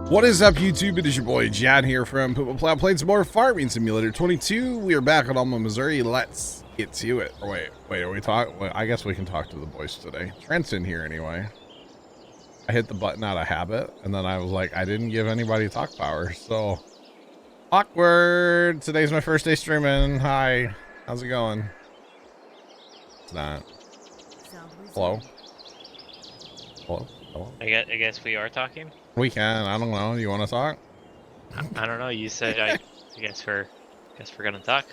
What is up, YouTube? It is your boy John here from Puma, Plow, playing some more Farming Simulator 22. We are back in Alma, Missouri. Let's get to it. Or wait, are we talking? Well, I guess we can talk to the boys today. Trent's in here anyway. I hit the button out of habit, and then I was like, I didn't give anybody talk power, so awkward. Today's my first day streaming. Hi, how's it going? It's not. Hello? Hello? Hello? I guess we are talking. We can. I don't know. You want to talk? I don't know. You said I guess we're gonna talk.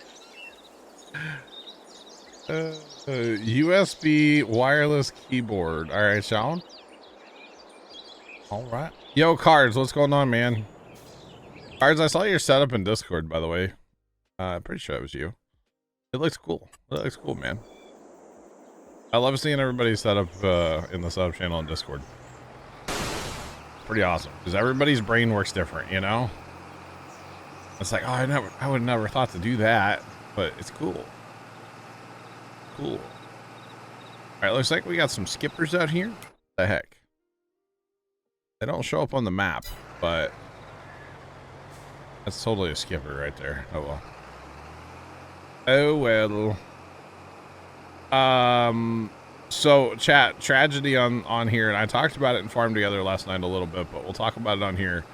USB wireless keyboard. All right, Sean. All right. Yo, Cards, what's going on, man? Cards, I saw your setup in Discord, by the way. I'm pretty sure it was you. It looks cool. It looks cool, man. I love seeing everybody's setup in the sub channel in Discord. Pretty awesome, because everybody's brain works different, you know? It's like, oh, I would never thought to do that, but it's cool. Cool. All right, looks like we got some skippers out here. What the heck? They don't show up on the map, but that's totally a skipper right there. Oh well. Oh well. So chat, tragedy on here, and I talked about it in Farm Together last night a little bit, but we'll talk about it on here.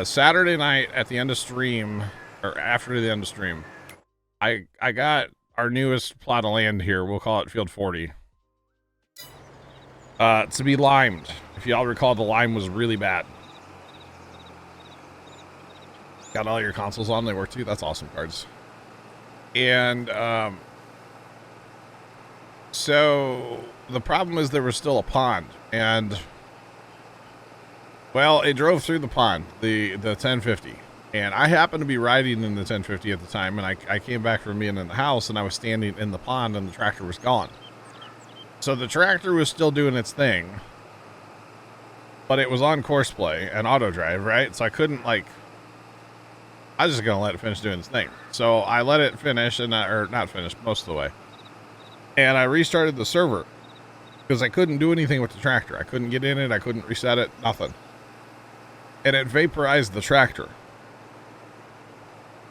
Saturday night at the end of stream, or after the end of stream, I got our newest plot of land here. We'll call it Field 40. To be limed. If y'all recall, the lime was really bad. Got all your consoles on, they work too. That's awesome, Cards. And so the problem is there was still a pond, and well, it drove through the pond, the 1050, and I happened to be riding in the 1050 at the time, and I came back from being in the house, and I was standing in the pond, and the tractor was gone. So the tractor was still doing its thing, but it was on course play and auto drive, right? So I couldn't, like, I was just gonna let it finish doing its thing. So I let it finish, and not finish most of the way. And I restarted the server because I couldn't do anything with the tractor. I couldn't get in it. I couldn't reset it. Nothing. And it vaporized the tractor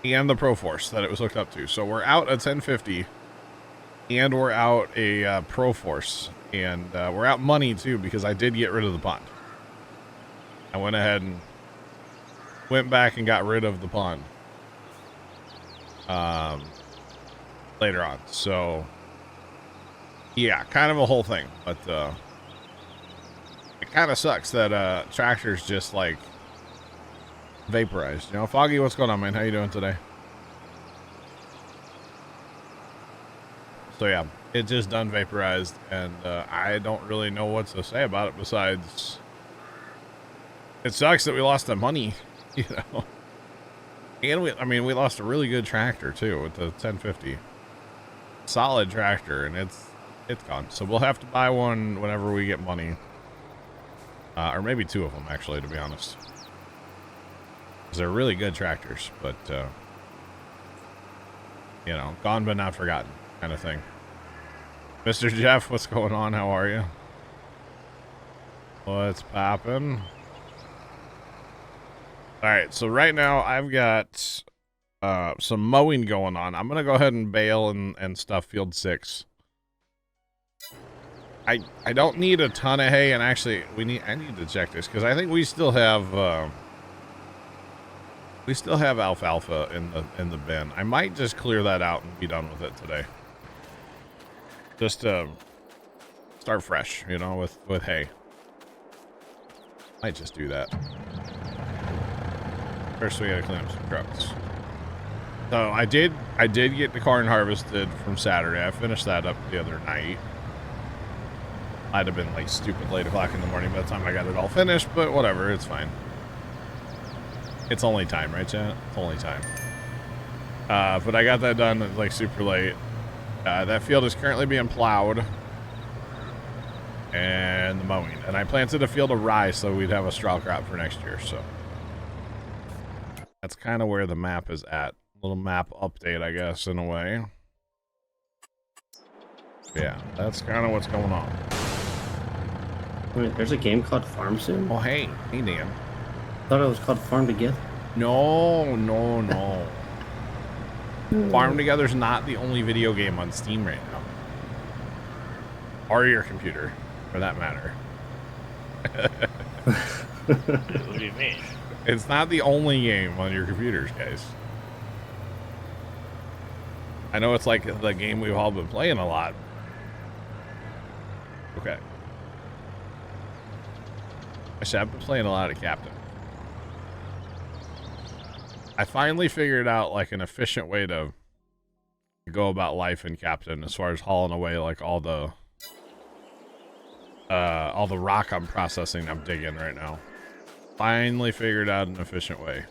and the Pro Force that it was hooked up to. So we're out a 1050 and we're out a Pro Force, and we're out money too because I did get rid of the pond. I went ahead and went back and got rid of the pond later on. So yeah, kind of a whole thing, but it kind of sucks that tractors just like vaporized. You know, Foggy, what's going on, man? How you doing today? So yeah, it just done vaporized, and I don't really know what to say about it besides it sucks that we lost the money, you know. And we lost a really good tractor too with the 1050, solid tractor, and it's gone. So we'll have to buy one whenever we get money. Or maybe two of them, actually, to be honest. Because they're really good tractors, but, you know, gone but not forgotten kind of thing. Mr. Jeff, what's going on? How are you? What's poppin'? Alright, so right now I've got some mowing going on. I'm going to go ahead and bale and stuff Field 6. I don't need a ton of hay, and actually I need to check this because I think we still have alfalfa in the bin. I might just clear that out and be done with it today. Just to start fresh, you know, with hay. Might just do that. First we gotta clean up some trucks. So I did get the corn harvested from Saturday. I finished that up the other night. I'd have been like stupid late o'clock in the morning by the time I got it all finished, but whatever, it's fine. It's only time, right, Chat? It's only time. But I got that done like super late. That field is currently being plowed and the mowing, and I planted a field of rye so we'd have a straw crop for next year. So that's kind of where the map is at. Little map update, I guess, in a way. Yeah, that's kind of what's going on. Wait, there's a game called Farm Sim? Oh, hey Dan. Thought it was called Farm Together. No, no, no. Farm Together's not the only video game on Steam right now. Or your computer, for that matter. What do you mean? It's not the only game on your computers, guys. I know it's like the game we've all been playing a lot. Okay. Actually, I've been playing a lot of Captain. I finally figured out like an efficient way to go about life in Captain as far as hauling away like all the rock I'm processing, I'm digging right now. Finally figured out an efficient way.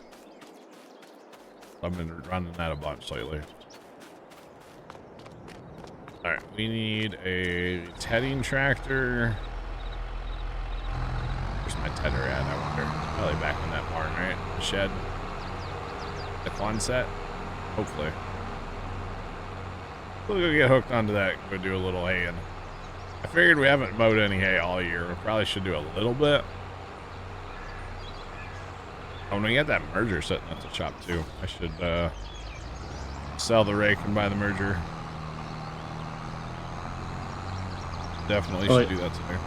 I've been running that a bunch lately. Alright, we need a tedding tractor. Where's my tedder at, I wonder? Probably back in that barn, right? The shed. The Quonset? Hopefully. We'll go get hooked onto that. Go do a little haying. I figured we haven't mowed any hay all year. We probably should do a little bit. Oh, and we got that merger sitting at the shop too. I should sell the rake and buy the merger. Definitely should do that today.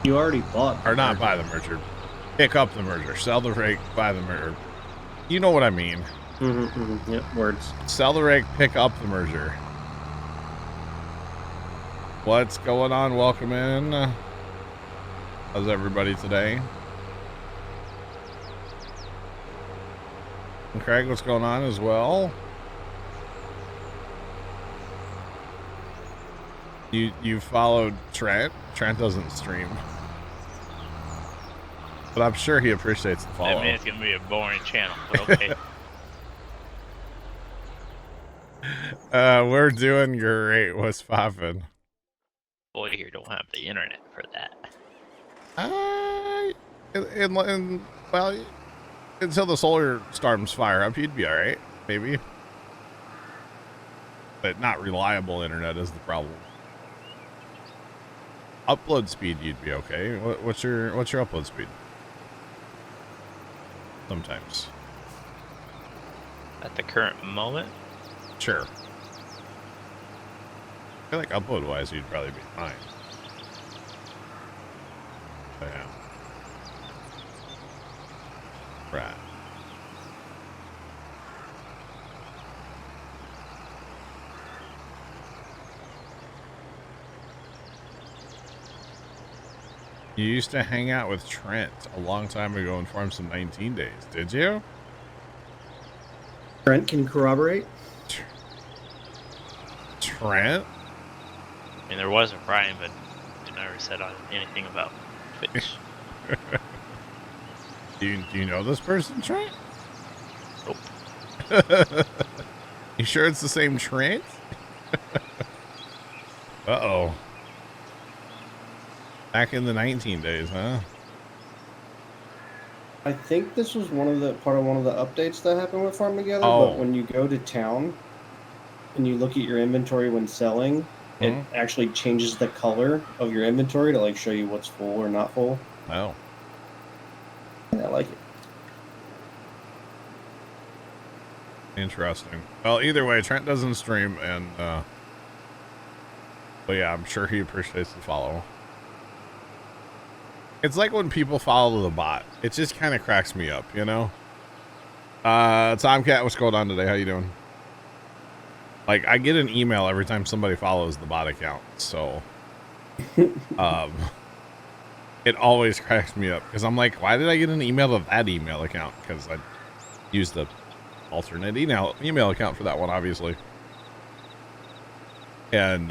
You already bought. Or not buy the merger. Pick up the merger. Sell the rake, buy the merger. You know what I mean. Yep, words. Sell the rake, pick up the merger. What's going on? Welcome in. How's everybody today? And Craig, what's going on as well? You followed Trent. Trent doesn't stream, but I'm sure he appreciates the follow. I mean, it's gonna be a boring channel, but okay. We're doing great. What's poppin'? Boy, here don't have the internet for that. Well, until the solar storms fire up, you'd be all right, maybe. But not reliable internet is the problem. Upload speed, you'd be okay. What's your upload speed? Sometimes. At the current moment, Sure. I feel like upload-wise, you'd probably be fine. But yeah. Right. You used to hang out with Trent a long time ago and farm some 19 days, did you? Trent can corroborate. Trent? I mean, there was a Brian, but he never said anything about Twitch. Do you know this person, Trent? Nope. You sure it's the same Trent? Uh-oh. Back in the 19 days, huh? I think this was part of one of the updates that happened with Farm Together. Oh. But when you go to town and you look at your inventory when selling, it actually changes the color of your inventory to like show you what's full or not full. Oh. And I like it. Interesting. Well, either way, Trent doesn't stream, and but yeah, I'm sure he appreciates the follow. It's like when people follow the bot. It just kind of cracks me up, you know? Tomcat, what's going on today? How you doing? Like, I get an email every time somebody follows the bot account, so it always cracks me up because I'm like, why did I get an email to that email account? Because I used the alternate email account for that one, obviously. And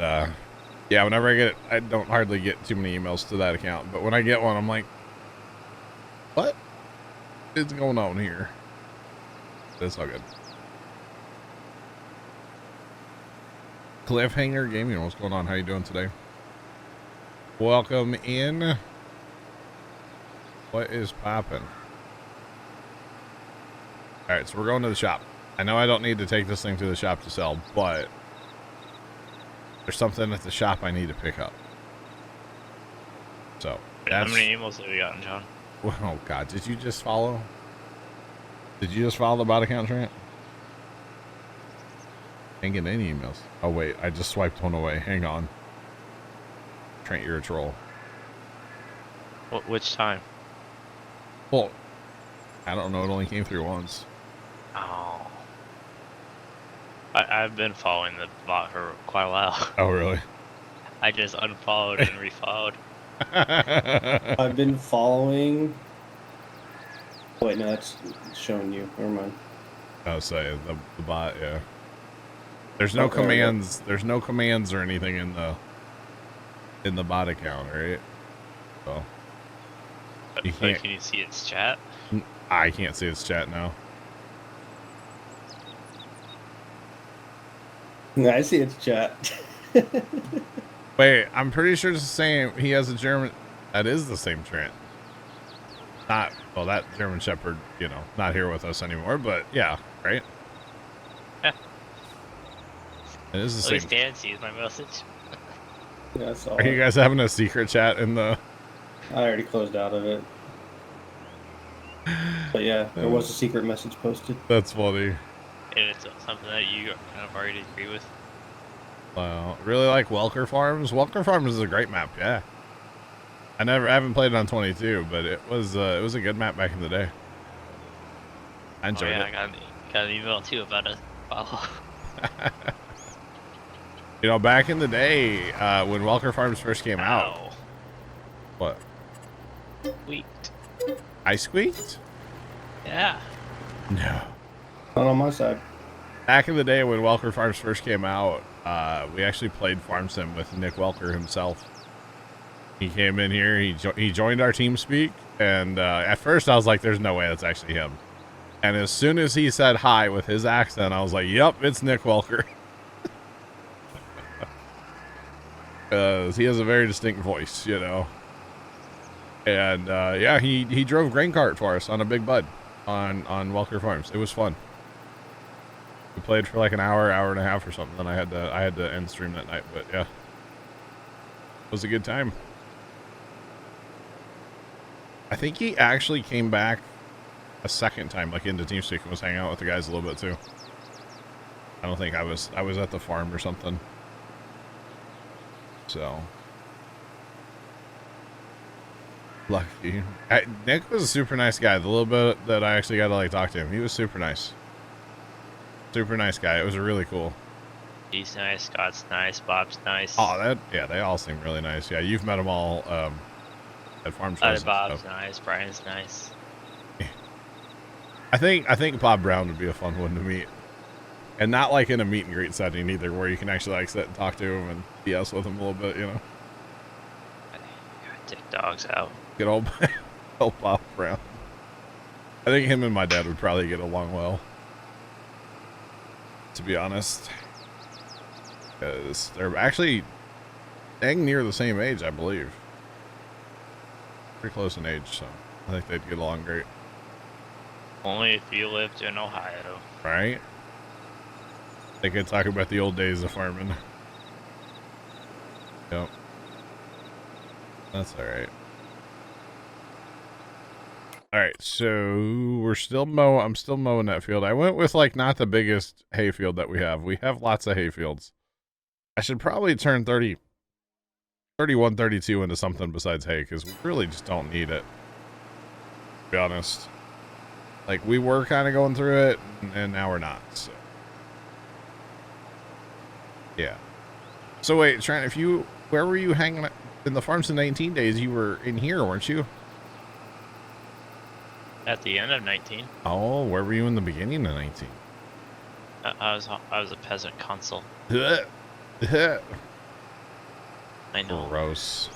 yeah, whenever I get it, I don't hardly get too many emails to that account, but when I get one, I'm like, what is going on here? That's all good. Cliffhanger Gaming, what's going on? How you doing today? Welcome in. What is poppin'? All right, so we're going to the shop. I know I don't need to take this thing to the shop to sell, but there's something at the shop I need to pick up. So How many emails have you gotten, John? Oh God, did you just follow? Did you just follow the bot account, Trent? Ain't getting any emails. Oh, wait. I just swiped one away. Hang on. Trent, you're a troll. Which time? Well, I don't know. It only came through once. Oh. I've been following the bot for quite a while. Oh, really? I just unfollowed and refollowed. I've been following. Wait, no, that's showing you. Never mind. Oh, say the bot, yeah. There's no Oh, there we go. commands. There's no commands or anything in the bot account, right? So you But can't. can you see its chat? I can't see his chat now. No, I see its chat. Wait, I'm pretty sure it's the same. He has a German. That is the same Trent. Not well. That German Shepherd, you know, not here with us anymore. But yeah, right. Yeah. It is the At same. least Dan sees my message. Yeah, I saw Are you it. guys having a secret chat in the? I already closed out of it. But yeah, there was a secret message posted. That's funny. And it's something that you kind of already agree with. Wow, really like Welker Farms. Welker Farms is a great map. Yeah, I haven't played it on 22, but it was a good map back in the day. I enjoyed yeah, it. I got an email too about a follow. You know, back in the day when Welker Farms first came out. Ow. What? Sweet. I squeaked? Yeah. No. Not on my side. Back in the day when Welker Farms first came out, we actually played Farm Sim with Nick Welker himself. He came in here, he joined our team speak, and at first I was like, there's no way that's actually him. And as soon as he said hi with his accent, I was like, yep, it's Nick Welker. He has a very distinct voice, you know. And yeah, he drove grain cart for us on a big bud on Welker Farms. It was fun. We played for like an hour and a half or something. Then I had to end stream that night. But yeah, it was a good time. I think he actually came back a second time, like into TeamSpeak, and was hanging out with the guys a little bit too. I don't think I was at the farm or something. So lucky. Nick was a super nice guy. The little bit that I actually got to like talk to him, he was super nice. Super nice guy. It was really cool. He's nice, Scott's nice, Bob's nice. Oh, yeah, they all seem really nice. Yeah, you've met them all at farm shows. Bob's nice, Brian's nice. I think Bob Brown would be a fun one to meet, and not like in a meet and greet setting either, where you can actually like sit and talk to him and BS with him a little bit, you know. Take dogs out. Good old, old Bob Brown. I think him and my dad would probably get along well, to be honest, because they're actually dang near the same age, I believe. Pretty close in age, so I think they'd get along great. Only if you lived in Ohio. Right? They could talk about the old days of farming. Yep. That's alright. Alright, so we're still I'm still mowing that field. I went with like not the biggest hay field that we have. We have lots of hay fields. I should probably turn 31, 32 into something besides hay, because we really just don't need it, to be honest. Like, we were kind of going through it, and now we're not, so. Yeah. So wait, Trent, where were you hanging out? In the Farms in 19 days, you were in here, weren't you? At the end of 19, Oh, where were you in the beginning of 19? I was a peasant consul. Gross. I know. Gross.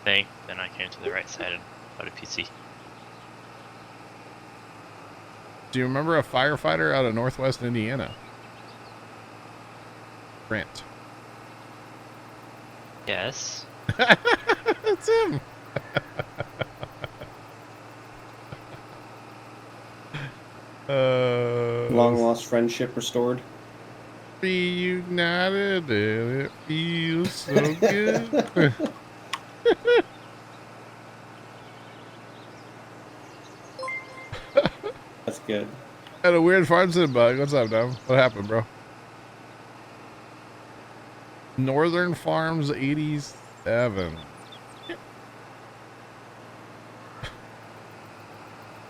Then I came to the right side and bought a PC. Do you remember a firefighter out of Northwest Indiana? Grant. Yes. That's him. Long lost friendship restored. Reunited and it feels so good. good. Had a weird farm sim bug. What's up, Dom? What happened, bro? Northern Farms 87.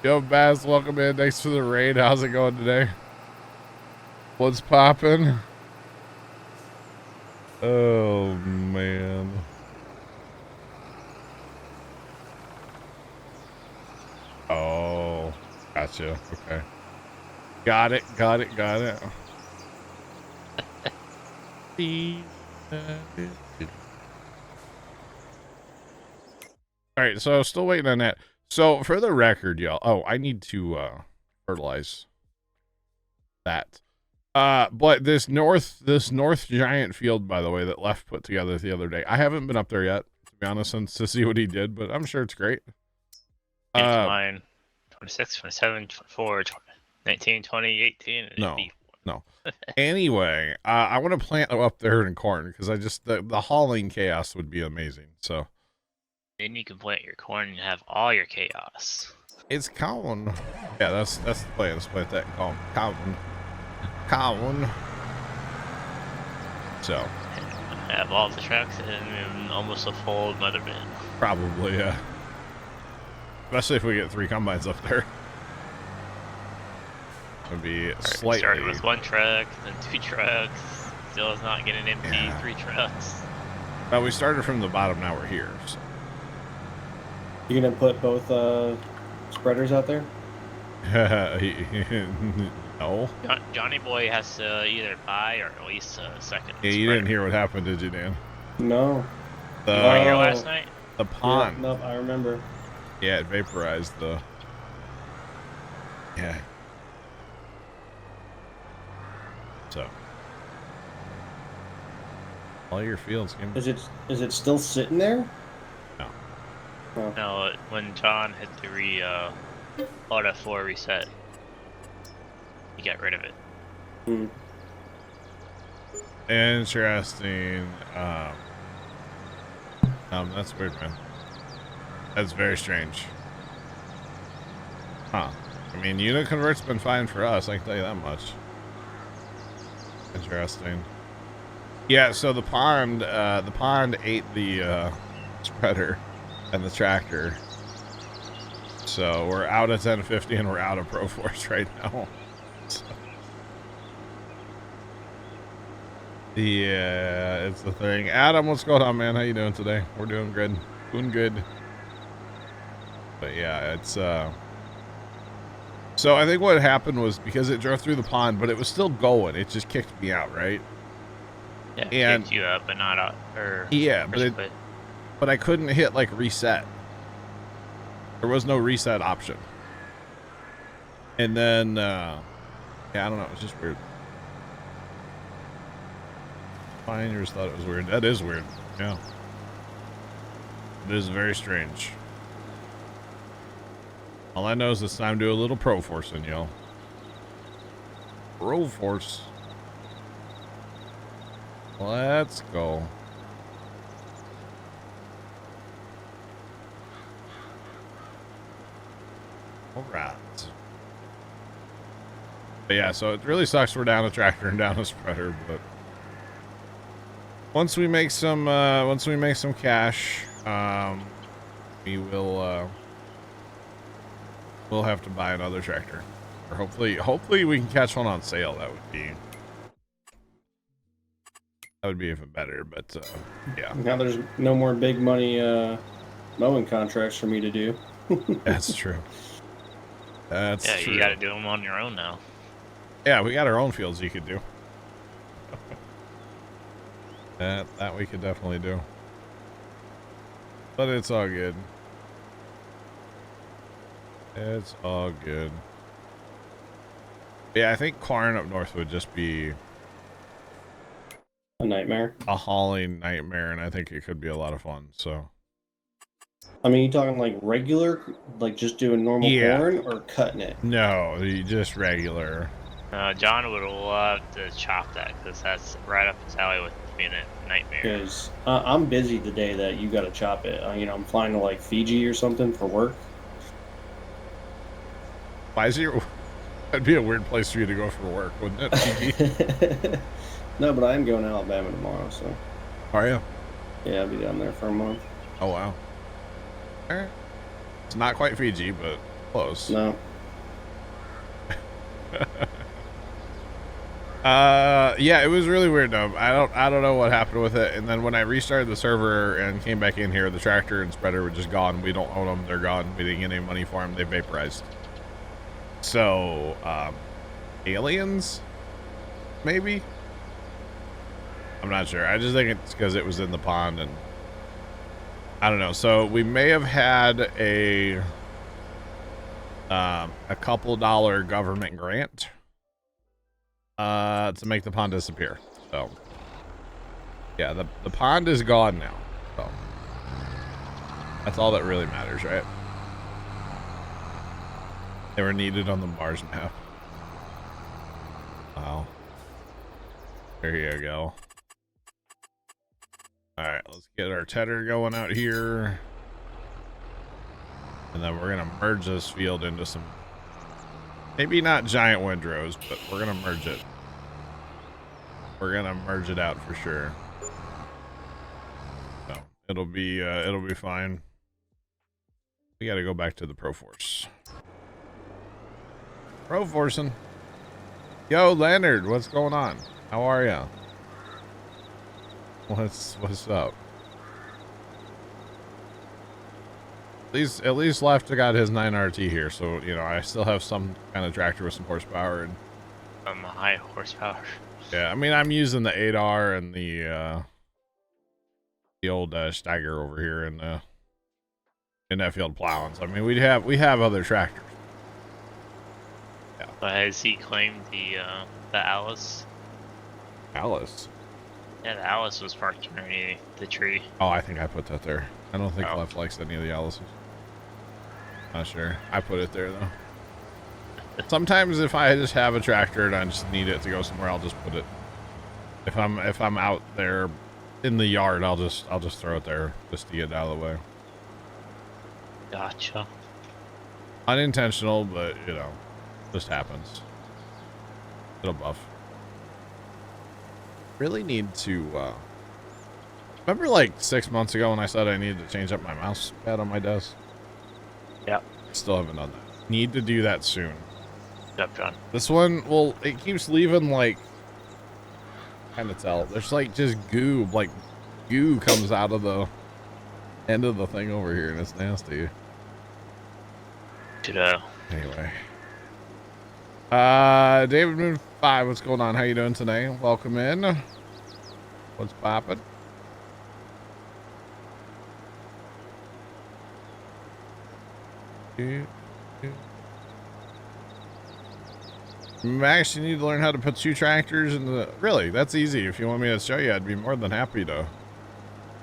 Yo, Bass, welcome in. Thanks for the raid. How's it going today? What's poppin'? Oh, man. Oh, gotcha. Okay. Got it. All right, so still waiting on that. So for the record, y'all. I need to fertilize that. But this north giant field, by the way, that Left put together the other day. I haven't been up there yet, to be honest, since to see what he did, but I'm sure it's great. Mine 26, 27, 24, 19, 20, 18, and No. 84. No. Anyway, I want to plant up there in corn because the hauling chaos would be amazing. So Then you can plant your corn and have all your chaos. it's corn. Yeah, that's the plan. Let's plant that corn. So Have all the trucks and almost a full mother bin. probably, yeah. Especially if we get 3 combines up there. It'd be slightly. Started with 1 truck, then 2 trucks. Still is not getting empty. Yeah. 3 trucks. Well, we started from the bottom. Now we're here. So. You gonna put both spreaders out there? No. Johnny Boy has to either buy or at least a second. Yeah, you didn't hear what happened, did you, Dan? No. You were here Oh. last night? The pond. Yeah, nope, I remember. Yeah, it vaporized the. Yeah. So. All your fields. Is it still sitting there? No. Oh. No, when John hit the auto 4 reset, he got rid of it. Hmm. Interesting. That's weird, man. That's very strange. Huh. I mean, unit convert's been fine for us, I can tell you that much. Interesting. Yeah, so the pond ate the spreader and the tractor. So we're out of 1050 and we're out of Proforce right now. So. Yeah, it's the thing. Adam, what's going on, man? How you doing today? We're doing good. Doing good. But yeah, it's so I think what happened was because it drove through the pond, but it was still going. It just kicked me out, right? Yeah, And- picked you up, but not out. Or Yeah, but quit. but I couldn't hit like reset. There was no reset option. And then yeah, I don't know, it was just weird. Pioneers thought it was weird. That is weird. Yeah. It is very strange. All I know is it's time to do a little Proforcing, y'all. Proforce. Let's go. All right. But yeah, so it really sucks we're down a tractor and down a spreader, but once we make some cash, we will we'll have to buy another tractor, or hopefully we can catch one on sale. That would be even better. But yeah, Now there's no more big money mowing contracts for me to do. that's true. That's Yeah, true. you got to do them on your own now. Yeah, we got our own fields you could do. That we could definitely do. But it's all good. It's all good. Yeah, I think corn up north would just be A nightmare. a hauling nightmare, and I think it could be a lot of fun. So I mean, you talking like regular, like just doing normal Yeah. corn, or cutting it? no, just regular. John would love to chop that because that's right up his alley with being a nightmare. Because I'm busy the day that you got to chop it. I'm flying to like Fiji or something for work. Why is your That'd be a weird place for you to go for work, wouldn't it? PG? No, but I am going to Alabama tomorrow, so. Are you? Yeah, I'll be down there for a month. Oh, wow. All right. It's not quite Fiji, but close. No. Yeah, it was really weird though. I don't know what happened with it. And then when I restarted the server and came back in here, the tractor and spreader were just gone. We don't own them. They're gone. We didn't get any money for them. They vaporized. So, aliens? Maybe? I'm not sure. I just think it's because it was in the pond and I don't know. So we may have had a couple dollar government grant to make the pond disappear. So yeah, the pond is gone now. So that's all that really matters, right? They were needed on the Mars map. Wow. There you go. All right, let's get our tedder going out here. And then we're going to merge this field into some, maybe not giant windrows, but we're going to merge it. We're going to merge it out for sure. So it'll be fine. We got to go back to the Proforce. Proforcing. Yo, Leonard, what's going on? How are ya? What's up? At least Left got his 9RT here, so you know I still have some kind of tractor with some horsepower and high horsepower. Yeah, I mean I'm using the 8R and the old Steiger over here in that field plowing. So I mean we have other tractors. Yeah. But has he claimed the Alice? Alice. Yeah, the Alice was parked underneath the tree. Oh, I think I put that there. I don't think Left likes any of the Alice's. Not sure. I put it there though. Sometimes if I just have a tractor and I just need it to go somewhere, I'll just put it. If I'm out there in the yard, I'll just throw it there just to get it out of the way. Gotcha. Unintentional, but you know, just happens. It'll buff. Really need to remember like 6 months ago when I said I needed to change up my mouse pad on my desk? Yep. Still haven't done that. Need to do that soon. Yep, John. This one, well, it keeps leaving like, kind of tell. There's like just goo, like goo comes out of the end of the thing over here and it's nasty. Anyway. David Moon 5, what's going on? How you doing today? Welcome in. What's poppin'? Max, you need to learn how to put 2 tractors in the... Really, that's easy. If you want me to show you, I'd be more than happy to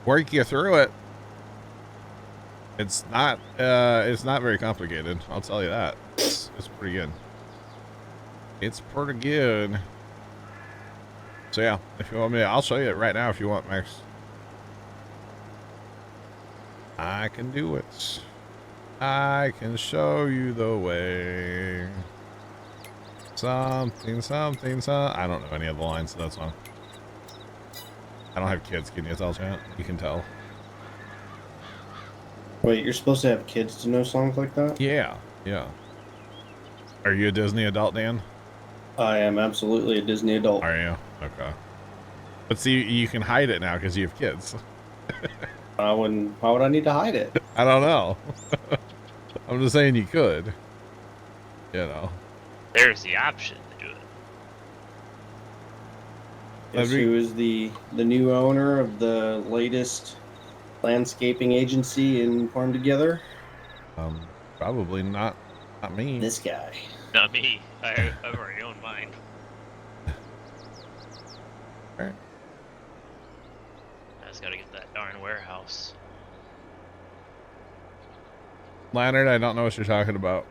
work you through it. It's not very complicated. I'll tell you that. It's pretty good. It's pretty good. So yeah, if you want me, I'll show you it right now if you want, Max. I can do it. I can show you the way. Something, something, I don't know any of the lines, so that's fine. I don't have kids. Can you tell, chat? You can tell. Wait, you're supposed to have kids to know songs like that? Yeah, yeah. Are you a Disney adult, Dan? I am absolutely a Disney adult. Are you? Okay. But see, you can hide it now because you have kids. Why would I need to hide it? I don't know. I'm just saying you could. You know. There's the option to do it. Guess who is the new owner of the latest landscaping agency in Farm Together? Probably not me. This guy. Not me. I've already owned mine. Alright. I just gotta get that darn warehouse. Leonard, I don't know what you're talking about.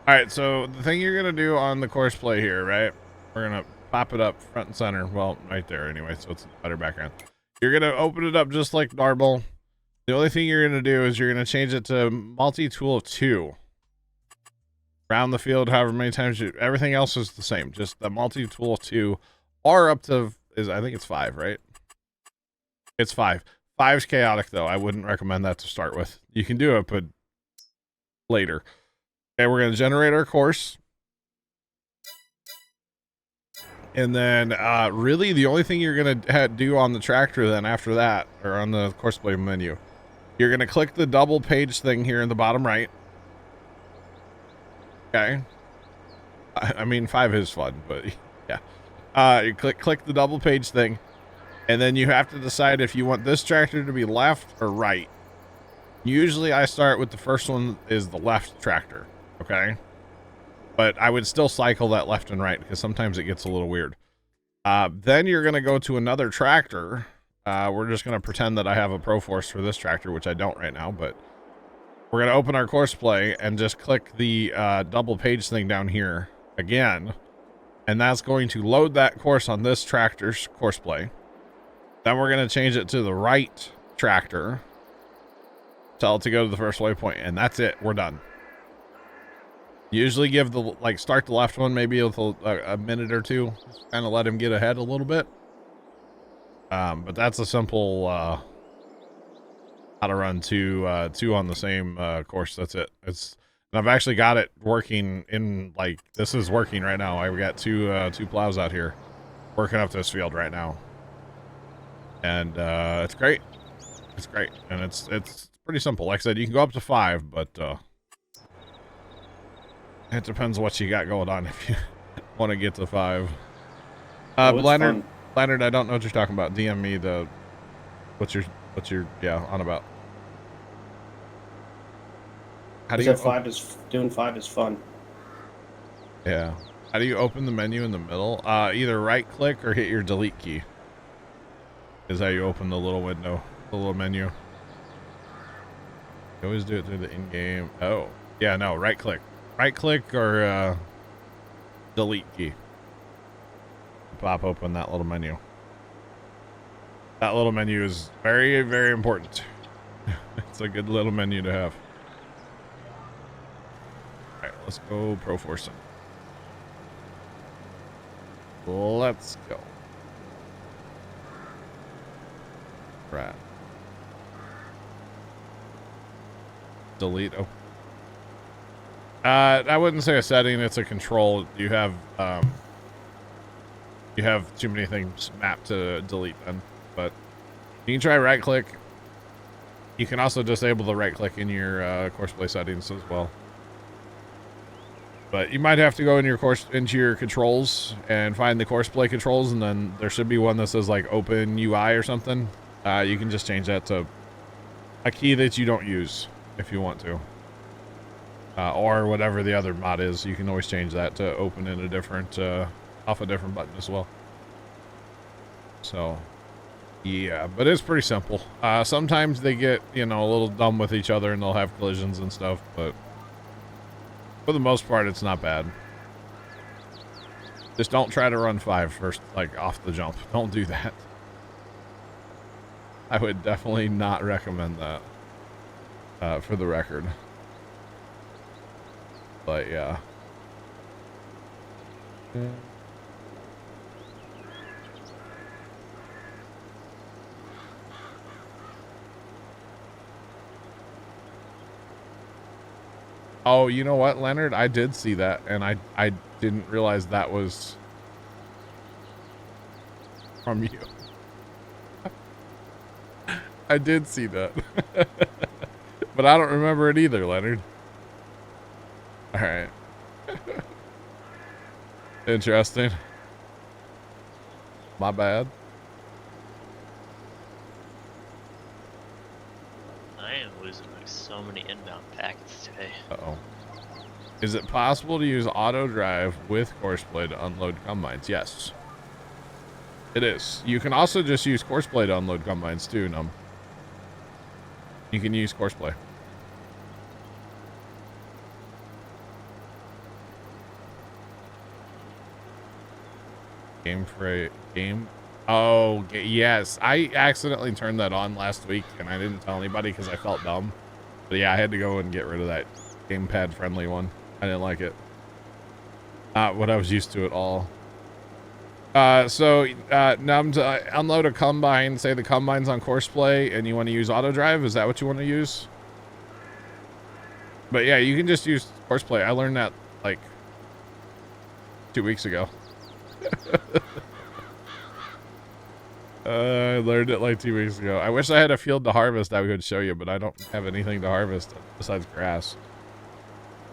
Alright, so the thing you're gonna do on the course play here, right? We're gonna pop it up front and center. Well, right there anyway, so it's a better background. You're gonna open it up just like normal. The only thing you're gonna do is you're gonna change it to multi-tool of 2. Around the field, however many times you, everything else is the same. Just the multi-tool 2 or up to, I think it's 5, right? It's 5. 5's chaotic though. I wouldn't recommend that to start with. You can do it, but later. Okay, we're going to generate our course. And then really the only thing you're going to do on the tractor then after that, or on the course play menu, you're going to click the double page thing here in the bottom right. Okay. I mean, 5 is fun, but yeah. You click the double page thing, and then you have to decide if you want this tractor to be left or right. Usually I start with the first one is the left tractor, okay? But I would still cycle that left and right because sometimes it gets a little weird. Then you're going to go to another tractor. We're just going to pretend that I have a ProForce for this tractor, which I don't right now, but we're going to open our course play and just click the double page thing down here again. And that's going to load that course on this tractor's course play. Then we're going to change it to the right tractor. Tell it to go to the first waypoint, and that's it. We're done. Usually give the, start the left one maybe with a minute or two. Just kind of let him get ahead a little bit. But that's a simple how to run two on the same course. That's it. And I've actually got it working in, this is working right now. I've got two plows out here working up this field right now. And it's great. It's great. And it's pretty simple. Like I said, you can go up to 5, but it depends what you got going on if you want to get to 5. Leonard, I don't know what you're talking about. DM me what's your on about. How do you doing 5 is fun. Yeah. How do you open the menu in the middle? Either right click or hit your delete key. Is how you open the little window, the little menu. You always do it through the in-game. Oh, yeah, no, right click or delete key. Pop open that little menu. That little menu is very, very important. It's a good little menu to have. All right, let's go pro forcing. Let's go. Right. Delete. Oh. I wouldn't say a setting. It's a control. You have too many things mapped to delete then. But you can try right click. You can also disable the right click in your course play settings as well. But you might have to go into your controls and find the course play controls, and then there should be one that says like open UI or something. You can just change that to a key that you don't use if you want to. Or whatever the other mod is, you can always change that to open in a different, off a different button as well. So, yeah, but it's pretty simple. Sometimes they get, a little dumb with each other and they'll have collisions and stuff, but for the most part, it's not bad. Just don't try to run 5 first, off the jump. Don't do that. I would definitely not recommend that, for the record. But yeah. Oh, you know what, Leonard? I did see that, and I didn't realize that was from you. I did see that. But I don't remember it either, Leonard. All right. Interesting. My bad. I am losing so many inbound packets today. Uh-oh. Is it possible to use auto drive with Courseplay to unload combines? Yes. It is. You can also just use Courseplay to unload combines too, Num. You can use Courseplay. Game. Oh, yes. I accidentally turned that on last week, and I didn't tell anybody because I felt dumb. But yeah, I had to go and get rid of that gamepad friendly one. I didn't like it. Not what I was used to at all. Num to unload a combine, say the combine's on course play and you want to use auto drive, is that what you want to use? But yeah, you can just use course play. I learned that like 2 weeks ago. I learned it like 2 weeks ago. I wish I had a field to harvest I could show you, but I don't have anything to harvest besides grass.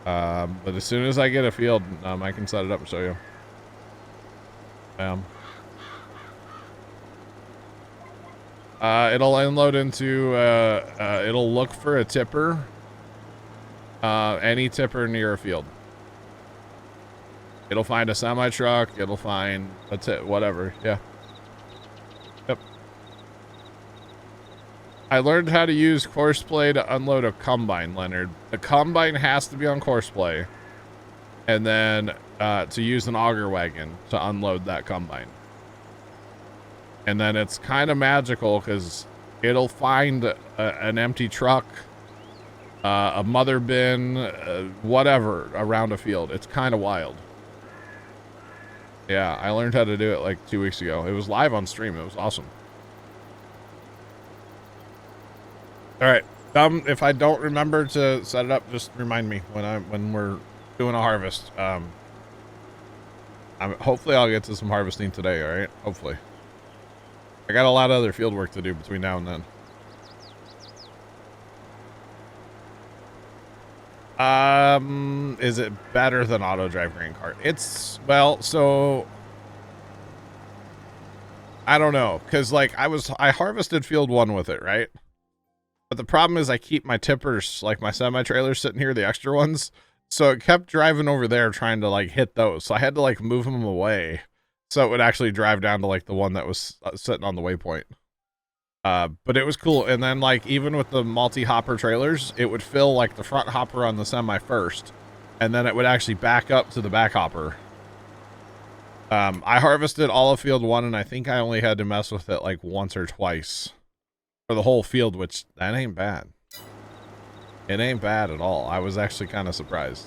But as soon as I get a field, I can set it up and show you. It'll unload into, it'll look for a tipper. Any tipper near a field. It'll find a semi truck. It'll find a whatever. Yeah. Yep. I learned how to use course play to unload a combine, Leonard. The combine has to be on course play. And then to use an auger wagon to unload that combine. And then it's kind of magical because it'll find an empty truck, a mother bin, whatever around a field. It's kind of wild. Yeah, I learned how to do it like 2 weeks ago. It was live on stream. It was awesome. All right. If I don't remember to set it up, just remind me when we're doing a harvest. Hopefully I'll get to some harvesting today. All right. Hopefully. I got a lot of other field work to do between now and then. Is it better than auto drive grain cart? It's, well, so I don't know, because like I harvested field 1 with it, right? But the problem is I keep my tippers, like my semi trailers, sitting here, the extra ones, so it kept driving over there trying to like hit those, so I had to like move them away so it would actually drive down to like the one that was sitting on the waypoint. But it was cool. And then like even with the multi-hopper trailers, it would fill like the front hopper on the semi first, and then it would actually back up to the back hopper. I harvested all of field 1, and I think I only had to mess with it like once or twice for the whole field, which that ain't bad. It ain't bad at all. I was actually kind of surprised.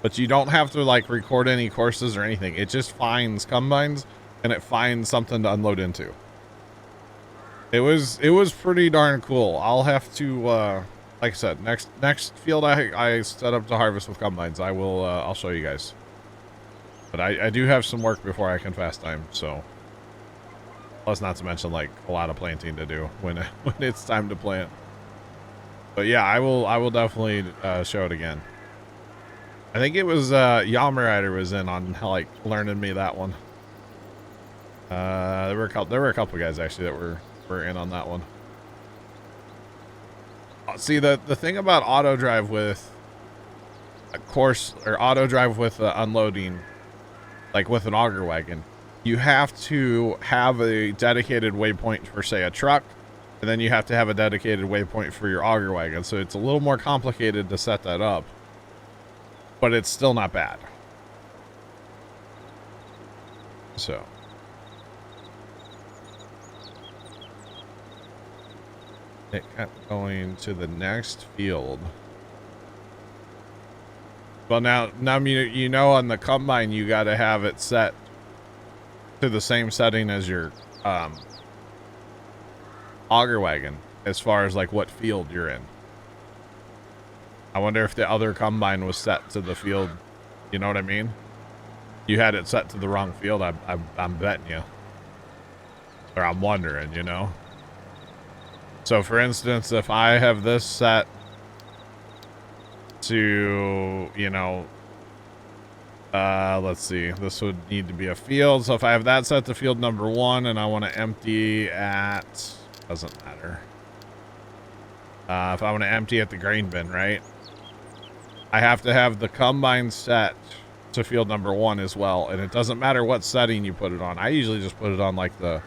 But you don't have to like record any courses or anything. It just finds combines and it finds something to unload into. It was pretty darn cool. I'll have to like I said, next field I set up to harvest with combines, I'll show you guys. But I do have some work before I can fast time, so plus not to mention like a lot of planting to do when it's time to plant. But yeah, I will definitely show it again. I think it was Yalma Rider was in on like learning me that one. There were a couple guys actually that were in on that one. See, the thing about auto drive with a course, or auto drive with unloading, like with an auger wagon, you have to have a dedicated waypoint for say a truck, and then you have to have a dedicated waypoint for your auger wagon. So it's a little more complicated to set that up, but it's still not bad. So it kept going to the next field. Well, now you know on the combine you got to have it set to the same setting as your auger wagon as far as like what field you're in. I wonder if the other combine was set to the field. You know what I mean? You had it set to the wrong field. I'm betting you, or I'm wondering, you know. So for instance, if I have this set to, you know, let's see, this would need to be a field. So if I have that set to field number 1 and I want to empty at, doesn't matter. If I want to empty at the grain bin, right? I have to have the combine set to field number 1 as well. And it doesn't matter what setting you put it on. I usually just put it on like the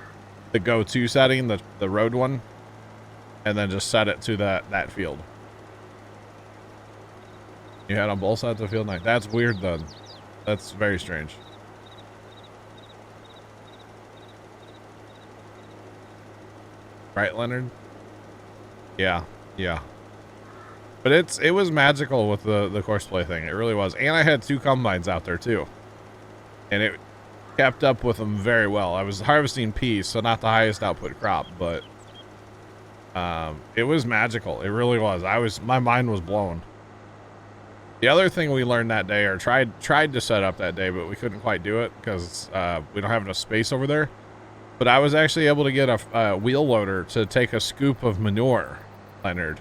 go-to setting, the road one, and then just set it to that field. You had on both sides of the field? Night. That's weird then. That's very strange. Right, Leonard? Yeah. But it was magical with the courseplay thing. It really was. And I had 2 combines out there too. And it kept up with them very well. I was harvesting peas, so not the highest output crop, but it was magical. It really was. My mind was blown. The other thing we learned that day, or tried to set up that day, but we couldn't quite do it because we don't have enough space over there. But I was actually able to get a wheel loader to take a scoop of manure, Leonard.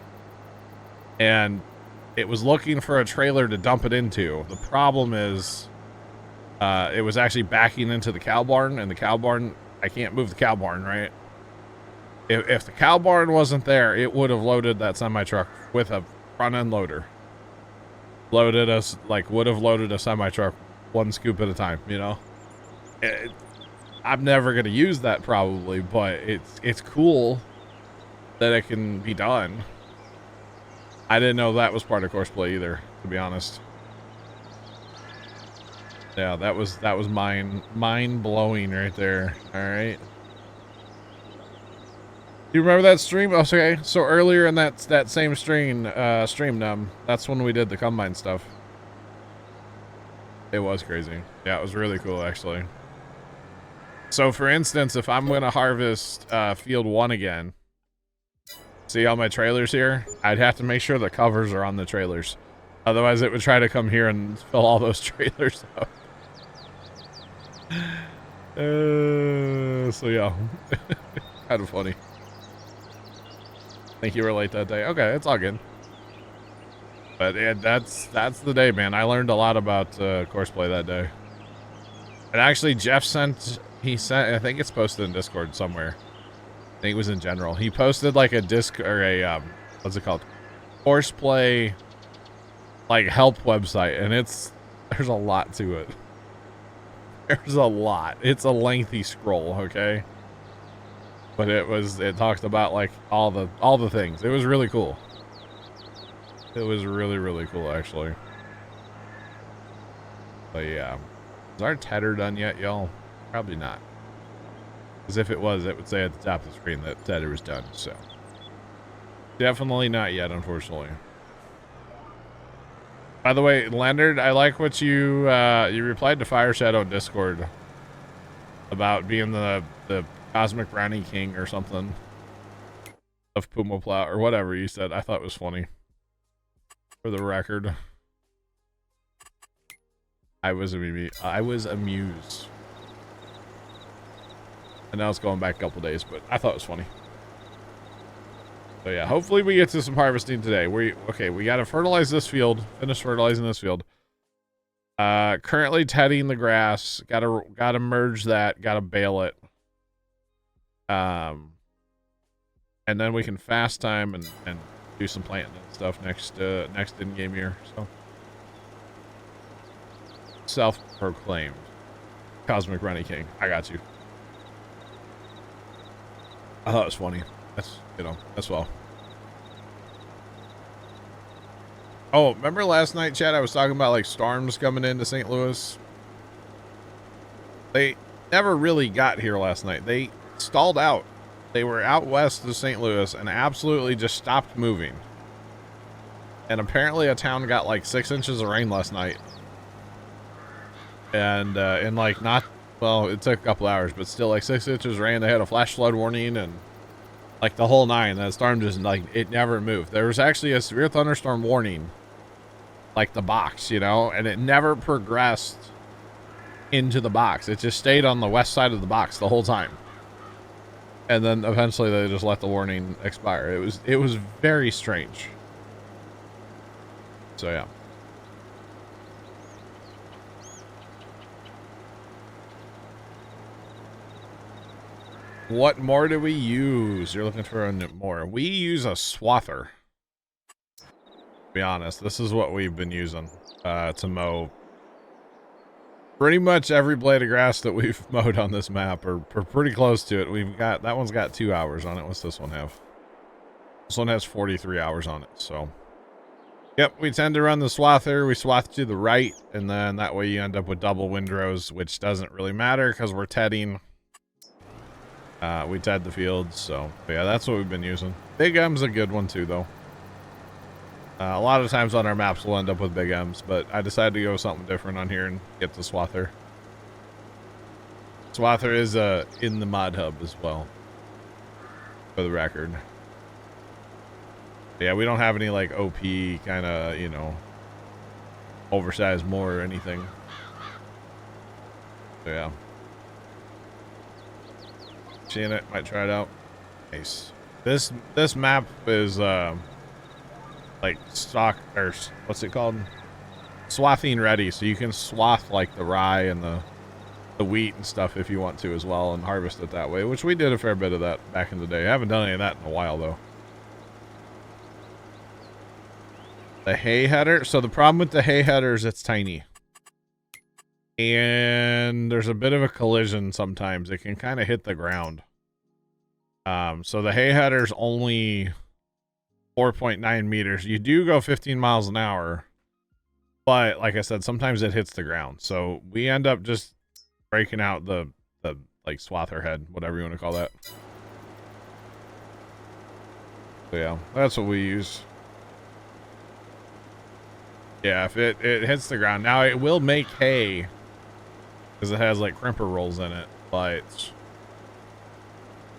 And it was looking for a trailer to dump it into. The problem is it was actually backing into the cow barn, and the cow barn, I can't move the cow barn, right? If the cow barn wasn't there, it would have loaded that semi-truck with a front-end loader. Would have loaded a semi-truck 1 scoop at a time, you know? I'm never going to use that probably, but it's cool that it can be done. I didn't know that was part of courseplay either, to be honest. Yeah, that was mind-blowing right there. All right. Do you remember that stream? Okay, so earlier in that same stream, that's when we did the combine stuff. It was crazy. Yeah, it was really cool, actually. So, for instance, if I'm going to harvest field 1 again, see all my trailers here? I'd have to make sure the covers are on the trailers. Otherwise, it would try to come here and fill all those trailers up. So, yeah. Kind of funny. I think you were late that day. Okay, it's all good. But yeah, that's the day, man. I learned a lot about courseplay that day. And actually, Jeff sent, I think it's posted in Discord somewhere. I think it was in general. He posted like a what's it called? Courseplay, like, help website. And there's a lot to it. There's a lot. It's a lengthy scroll, okay? But it talked about like all the things. It was really cool. It was really, really cool, actually. But yeah. Is our Tedder done yet, y'all? Probably not. Because if it was, it would say at the top of the screen that Tedder was done, so. Definitely not yet, unfortunately. By the way, Leonard, I like what you replied to Fire Shadow Discord about being the Cosmic Brownie King or something of Puma Plow or whatever you said. I thought it was funny. For the record, I was amused. And now it's going back a couple days, but I thought it was funny. So yeah, hopefully we get to some harvesting today. We got to fertilize this field. Finish fertilizing this field. Currently tedding the grass. Gotta merge that. Gotta bale it. And then we can fast time and do some planting and stuff next in-game year. So, self-proclaimed Cosmic Runny King. I got you. I thought it was funny. That's well. Oh, remember last night, Chad? I was talking about like storms coming into St. Louis. They never really got here last night. They stalled out. They were out west of St. Louis and absolutely just stopped moving. And apparently a town got like 6 inches of rain last night. And in like it took a couple hours, but still like 6 inches of rain. They had a flash flood warning and like the whole 9. That storm just like, it never moved. There was actually a severe thunderstorm warning, like the box, and it never progressed into the box. It just stayed on the west side of the box the whole time. And then eventually they just let the warning expire. It was very strange. So yeah. What more do we use? You're looking for more. We use a swather. To be honest, this is what we've been using to mow pretty much every blade of grass that we've mowed on this map, or pretty close to it. That one's got 2 hours on it. What's this one have? This one has 43 hours on it. So, yep, we tend to run the swather. We swath to the right, and then that way you end up with double windrows, which doesn't really matter because we're tedding. We ted the fields, so but yeah, that's what we've been using. Big M's a good one too, though. A lot of times on our maps we'll end up with big M's, but I decided to go with something different on here and get the Swather. Swather is in the mod hub as well, for the record. Yeah, we don't have any like OP kind of, you know, oversized more or anything. So yeah. Seeing it, might try it out. Nice. This map is like stock, or what's it called? Swathing ready, so you can swath like the rye and the wheat and stuff if you want to as well, and harvest it that way, which we did a fair bit of that back in the day. I haven't done any of that in a while though. The hay header. So the problem with the hay header is it's tiny. And there's a bit of a collision sometimes. It can kind of hit the ground. So the hay header's only 4.9 meters. You do go 15 miles an hour. But like I said, sometimes it hits the ground. So we end up just breaking out the like swather head, whatever you want to call that. So yeah, that's what we use. Yeah, if it hits the ground. Now it will make hay because it has like crimper rolls in it, but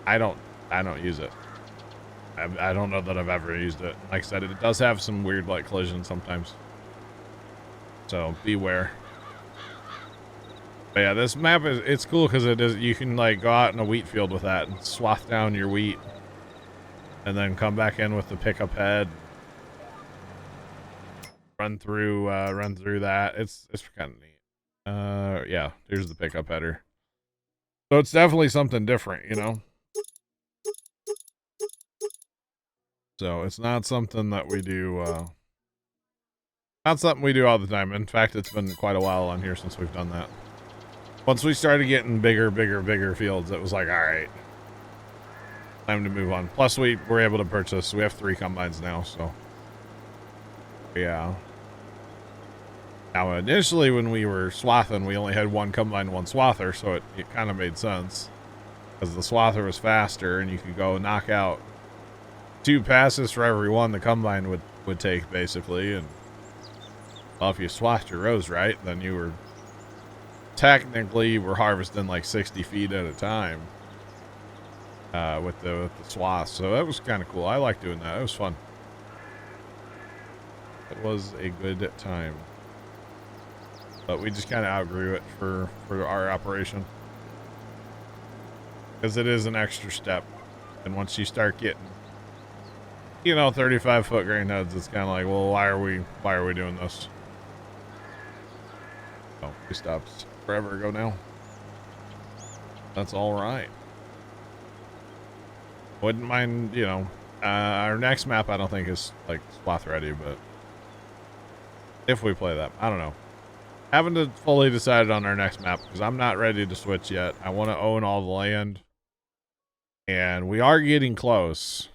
I don't use it. I don't know that I've ever used it. Like I said, it does have some weird like collisions sometimes. So beware. But yeah, this map it's cool because you can like go out in a wheat field with that and swath down your wheat and then come back in with the pickup head. Run through that. It's kind of neat. Yeah, here's the pickup header. So it's definitely something different, you know. So it's not something that we do not something we do all the time. In fact, it's been quite a while on here since we've done that. Once we started getting bigger fields, it was like, all right, time to move on. Plus we were able to purchase, we have 3 combines now, so yeah. Now, initially, when we were swathing, we only had 1 combine, 1 swather, so it kind of made sense. Because the swather was faster, and you could go knock out 2 passes for every 1 the combine would take, basically. And well, if you swathed your rows right, then you were technically harvesting like 60 feet at a time with the swath. So that was kind of cool. I like doing that. It was fun. It was a good time. But we just kind of outgrew it for our operation. Because it is an extra step. And once you start getting, you know, 35-foot grain heads, it's kind of like, well, why are we doing this? Oh, we stopped forever ago now. That's all right. Wouldn't mind, you know, our next map I don't think is like swath ready, but if we play that, I don't know. Haven't fully decided on our next map because I'm not ready to switch yet. I want to own all the land. And we are getting close.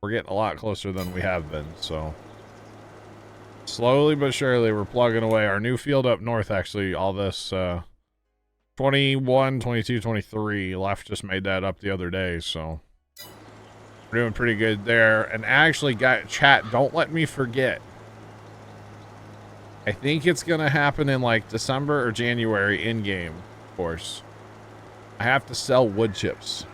We're getting a lot closer than we have been, so slowly but surely we're plugging away. Our new field up north, actually, all this 21, 22, 23 left just made that up the other day, so we're doing pretty good there. And actually, chat, don't let me forget. I think it's going to happen in like December or January in-game, of course. I have to sell wood chips.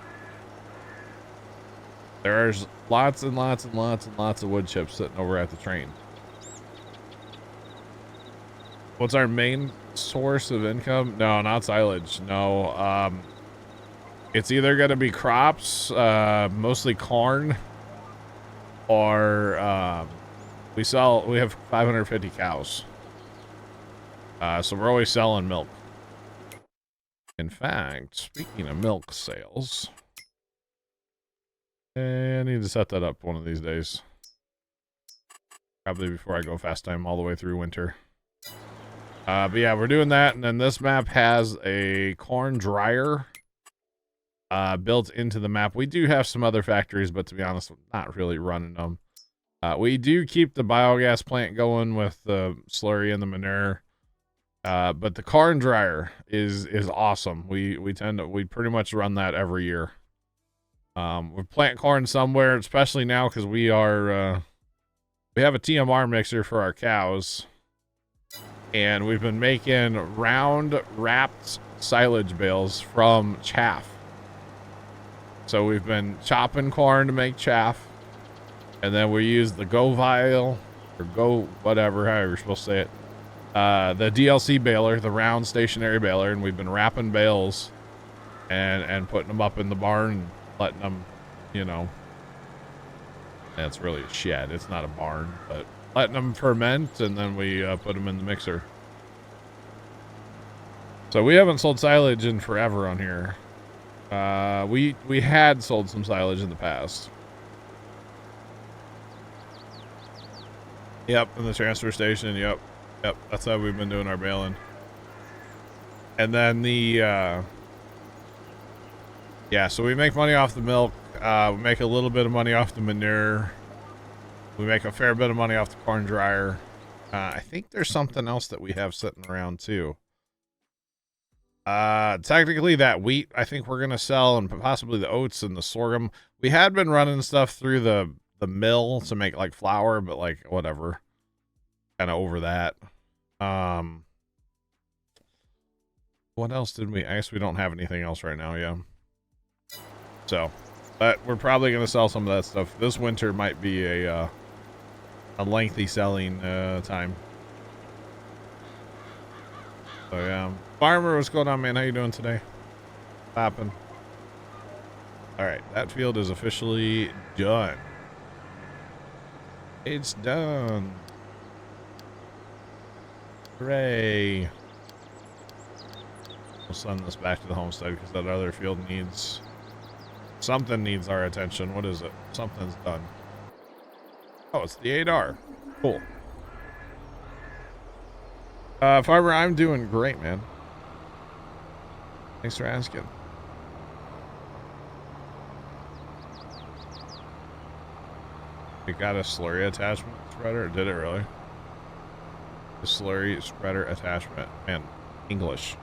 There's lots and lots and lots and lots of wood chips sitting over at the train. What's our main source of income? No, not silage. No. It's either going to be crops, mostly corn, or we have 550 cows. So we're always selling milk. In fact, speaking of milk sales, I need to set that up one of these days. Probably before I go fast time all the way through winter. But yeah, we're doing that. And then this map has a corn dryer built into the map. We do have some other factories, but to be honest, not really running them. We do keep the biogas plant going with the slurry and the manure. But the corn dryer is awesome. We pretty much run that every year. We plant corn somewhere, especially now because we are we have a TMR mixer for our cows, and we've been making round wrapped silage bales from chaff. So we've been chopping corn to make chaff, and then we use the go vial or go whatever, however you're supposed to say it, the DLC baler, the round stationary baler, and we've been wrapping bales and putting them up in the barn and letting them, you know, it's really a shed, it's not a barn, but letting them ferment, and then we put them in the mixer. So we haven't sold silage in forever on here. We had sold some silage in the past. Yep, in the transfer station. Yep, that's how we've been doing our baling. And then the yeah, so we make money off the milk. We make a little bit of money off the manure. We make a fair bit of money off the corn dryer. I think there's something else that we have sitting around too. Technically that wheat I think we're gonna sell, and possibly the oats and the sorghum. We had been running stuff through the mill to make like flour, but like whatever, kind of over that. What else did we, I guess we don't have anything else right now. Yeah, so but we're probably gonna sell some of that stuff. This winter might be a lengthy selling time. So yeah, Farmer, what's going on, man? How you doing today? Popping. All right, that field is officially done. It's done. Hooray. We'll send this back to the homestead because that other field needs... Something needs our attention. What is it? Something's done. Oh, it's the 8R. Cool. Farmer, I'm doing great, man. Thanks for asking. It got a slurry attachment spreader? Did it really? The slurry spreader attachment. Man, English.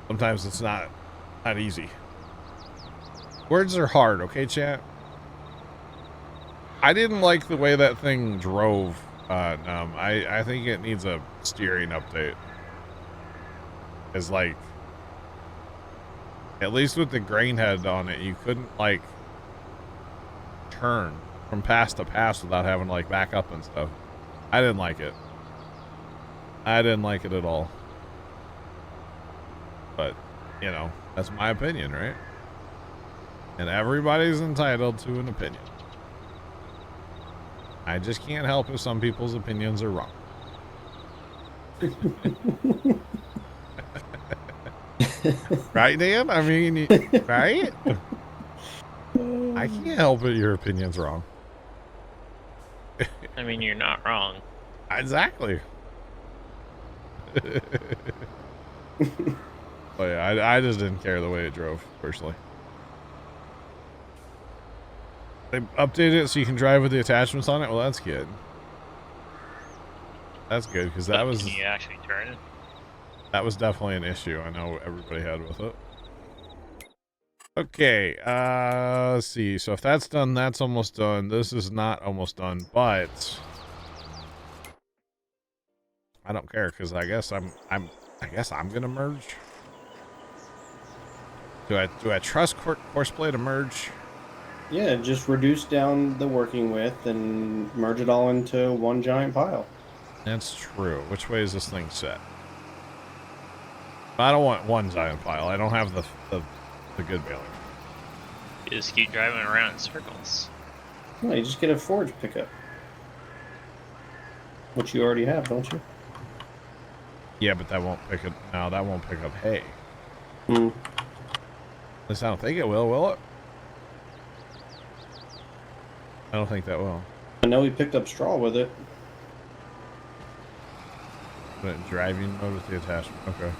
Sometimes it's not easy. Words are hard, okay, chat? I didn't like the way that thing drove. I think it needs a steering update. It's like, at least with the grain head on it, you couldn't like turn from pass to pass without having to like back up and stuff. I didn't like it. I didn't like it at all. But, you know, that's my opinion, right? And everybody's entitled to an opinion. I just can't help if some people's opinions are wrong. Right, Dan? I mean, right? I can't help it your opinion's wrong. I mean, you're not wrong. Exactly. But yeah, I just didn't care the way it drove, personally. They updated it so you can drive with the attachments on it? Well, that's good. That's good, because that was... Can you actually turn it? That was definitely an issue I know everybody had with it. Okay, let's see. So if that's done, that's almost done. This is not almost done, but... I don't care, because I guess I'm gonna merge. Do I trust Horseplay to merge? Yeah, just reduce down the working width and merge it all into one giant pile. That's true. Which way is this thing set? I don't want one giant pile. I don't have the good baler. You just keep driving around in circles. No, you just get a forage pickup. Which you already have, don't you? Yeah, but that won't pick up. No, that won't pick up hay. Hmm. At least I don't think it will it? I don't think that will. I know we picked up straw with it. But driving mode with the attachment. Okay.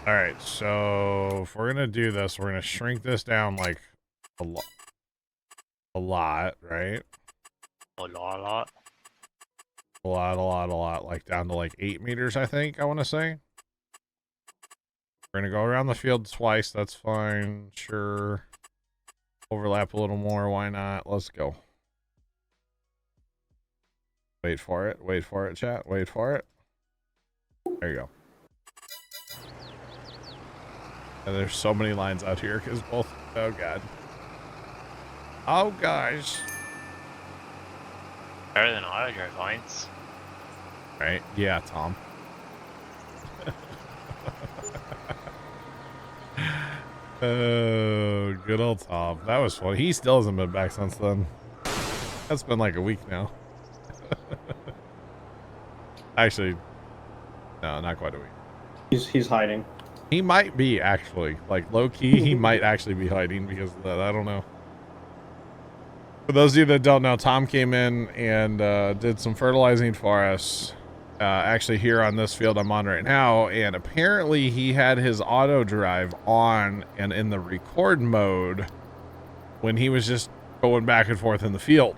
Alright, so if we're gonna do this, we're gonna shrink this down like a lot, right? A lot. A lot, like down to like 8 meters, I think, I want to say. We're gonna go around the field twice, that's fine, sure. Overlap a little more, why not? Let's go. Wait for it. Wait for it, chat. Wait for it. There you go. And there's so many lines out here because both. Oh, God. Oh, guys. Better than auto drive lines. Right? Yeah, Tom. Oh, good old Tom. That was fun. He still hasn't been back since then. That's been like a week now. Actually, no, not quite a week. He's hiding. He might be actually, like low key. He might actually be hiding because of that. I don't know. For those of you that don't know, Tom came in and did some fertilizing for us. Actually, here on this field I'm on right now, and apparently he had his auto drive on and in the record mode when he was just going back and forth in the field.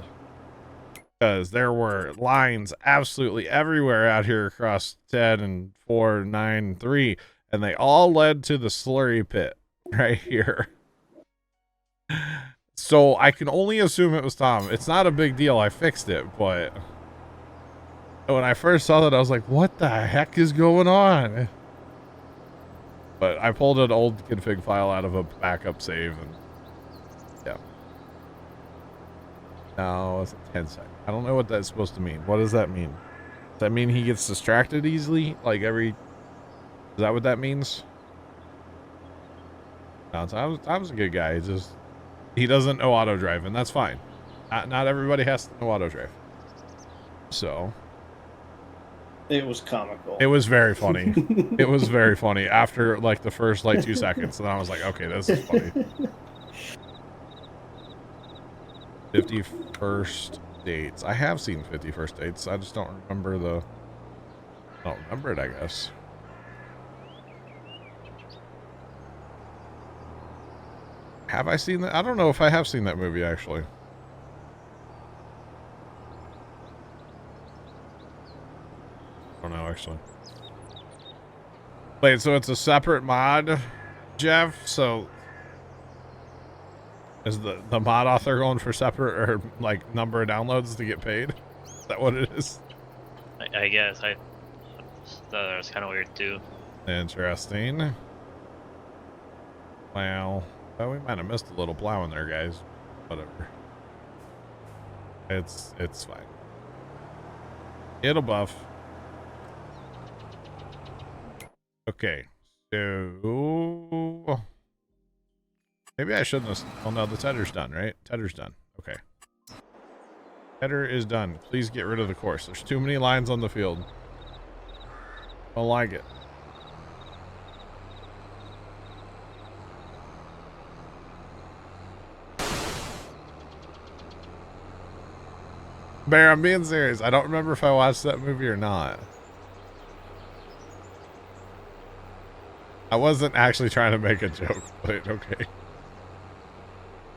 Because there were lines absolutely everywhere out here across 10 and 4, 9, and 3, and they all led to the slurry pit right here. So I can only assume it was Tom. It's not a big deal. I fixed it, but when I first saw that, I was like, what the heck is going on? But I pulled an old config file out of a backup save, and yeah. No, it's a 10 sec. I don't know what that's supposed to mean. What does that mean? Does that mean he gets distracted easily? Like every... Is that what that means? No, Tom's a good guy. He doesn't know auto drive, and that's fine. Not everybody has to know auto drive. So... It was comical. It was very funny. It was very funny after like the first like 2 seconds, and I was like, okay, this is funny. 51st dates. I have seen 51st dates. I just don't remember it, I guess. Have I seen that? I don't know if I have seen that movie actually. I don't know, actually. Wait, so it's a separate mod, Jeff? So is the mod author going for separate or like number of downloads to get paid? Is that what it is? I guess. I thought that was kind of weird too. Interesting. Well, we might have missed a little plowing there, guys. Whatever. It's fine. It'll buff. Okay, so maybe I shouldn't have. Oh no, the tether's done, right? Tether's done. Okay. Tether is done. Please get rid of the course. There's too many lines on the field. Don't like it. Bear, I'm being serious. I don't remember if I watched that movie or not. I wasn't actually trying to make a joke, but okay.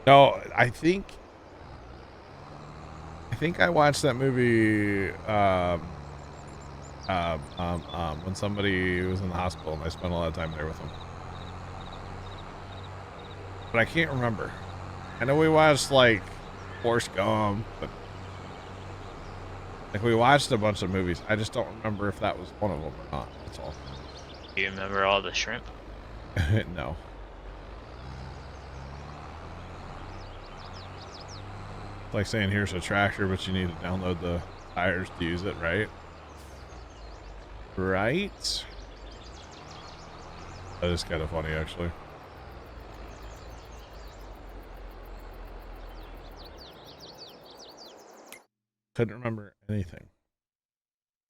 No, I think I watched that movie when somebody was in the hospital and I spent a lot of time there with them. But I can't remember. I know we watched like Forrest Gump, but like we watched a bunch of movies. I just don't remember if that was one of them or not. That's all. Do you remember all the shrimp? No. It's like saying here's a tractor, but you need to download the tires to use it, right? Right? That is kind of funny, actually. Couldn't remember anything.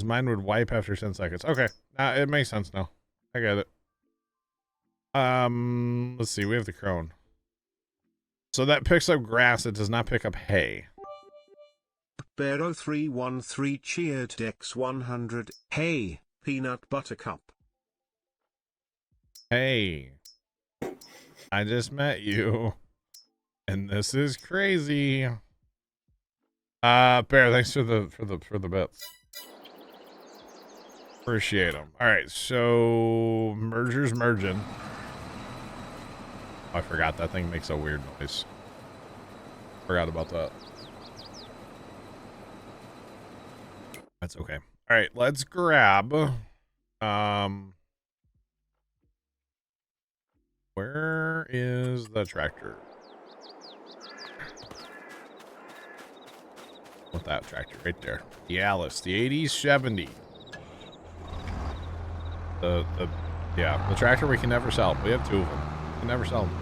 Mine would wipe after 10 seconds. Okay. It makes sense now. I get it. Let's see. We have the crone. So that picks up grass. It does not pick up hay. Bear0313 cheered Dex 100. Hey, peanut butter cup. Hey. I just met you. And this is crazy. Bear, thanks for the bits. Appreciate them. All right, so merger's merging. Oh, I forgot that thing makes a weird noise. Forgot about that. That's okay. All right, let's grab. Where is the tractor? With that tractor right there. The Alice, the 80s, 70. Yeah, the tractor we can never sell. We have 2 of them. We can never sell them.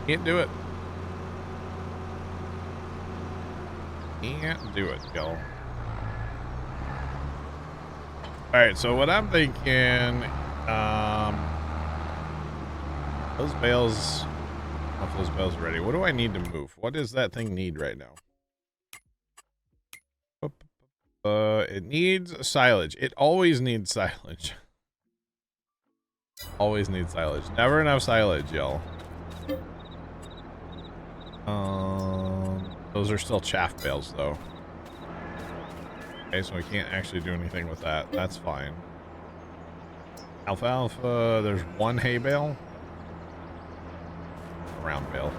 Can't do it. Can't do it, y'all. Alright, so what I'm thinking, those bales, if those bales are ready. What do I need to move? What does that thing need right now? It needs silage. It always needs silage. Always needs silage. Never enough silage, y'all. Those are still chaff bales, though. Okay, so we can't actually do anything with that. That's fine. Alfalfa, there's 1 hay bale. A round bale.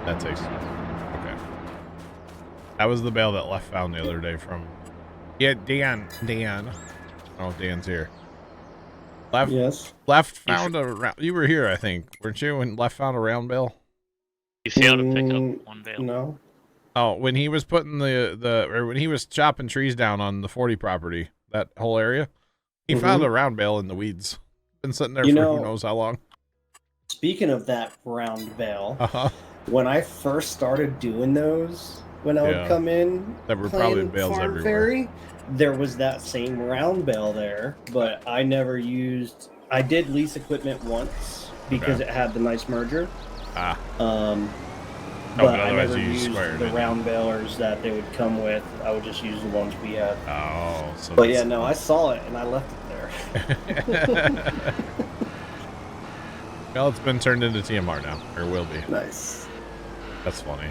That takes... Okay. That was the bale that Left found the other day from... Yeah, Dan. Oh, Dan's here. Left, Yes. Left found a round... You were here, I think. Weren't you, when Left found a round bale? You failed to pick up 1 bale. No. Oh, when he was putting or when he was chopping trees down on the 40 property, that whole area, he found a round bale in the weeds. Been sitting there for who knows how long. Speaking of that round bale, Uh-huh. when I first started doing those, when I would come in, there were probably bales Farm everywhere. Ferry, there was that same round bale there, but I never used. I did lease equipment once because it had the nice merger. But I never used the round balers that they would come with. I would just use the ones we had. Oh, so but yeah, no, I saw it and I left it there. Well, it's been turned into TMR now, or will be. Nice. That's funny.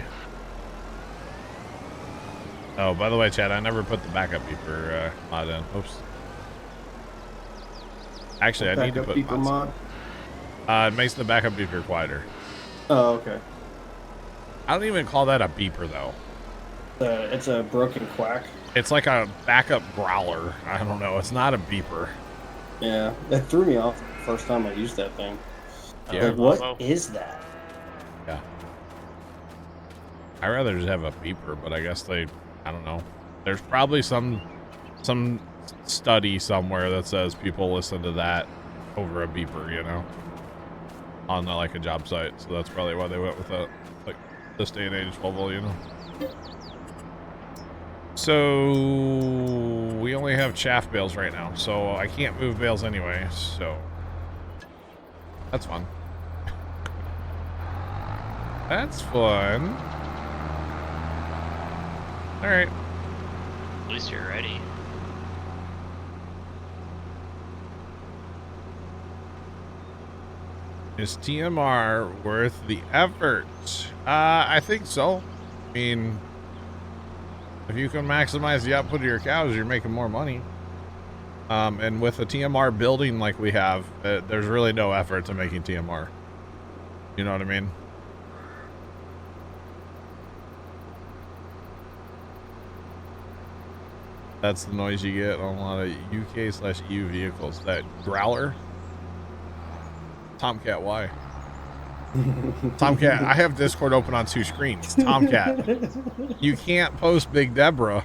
Oh, by the way, Chad, I never put the backup beeper mod in. Oops. Actually, I need to put beeper mod. It makes the backup beeper quieter. Oh, okay. I don't even call that a beeper, though. It's a broken quack. It's like a backup growler. I don't know. It's not a beeper. Yeah, that threw me off the first time I used that thing. Yeah. Like, what is that? Yeah. I'd rather just have a beeper, but I guess I don't know. There's probably some study somewhere that says people listen to that over a beeper, you know, on like a job site. So that's probably why they went with that. Like this day and age, 12 volt, you know. So we only have chaff bales right now, so I can't move bales anyway. So that's fun. That's fun. All right. At least you're ready. Is TMR worth the effort? I think so. I mean, if you can maximize the output of your cows, you're making more money. And with a TMR building like we have, there's really no effort to making TMR. You know what I mean? That's the noise you get on a lot of UK/EU vehicles. That growler. Tomcat, why? Tomcat, I have Discord open on 2 screens. Tomcat, you can't post Big Deborah.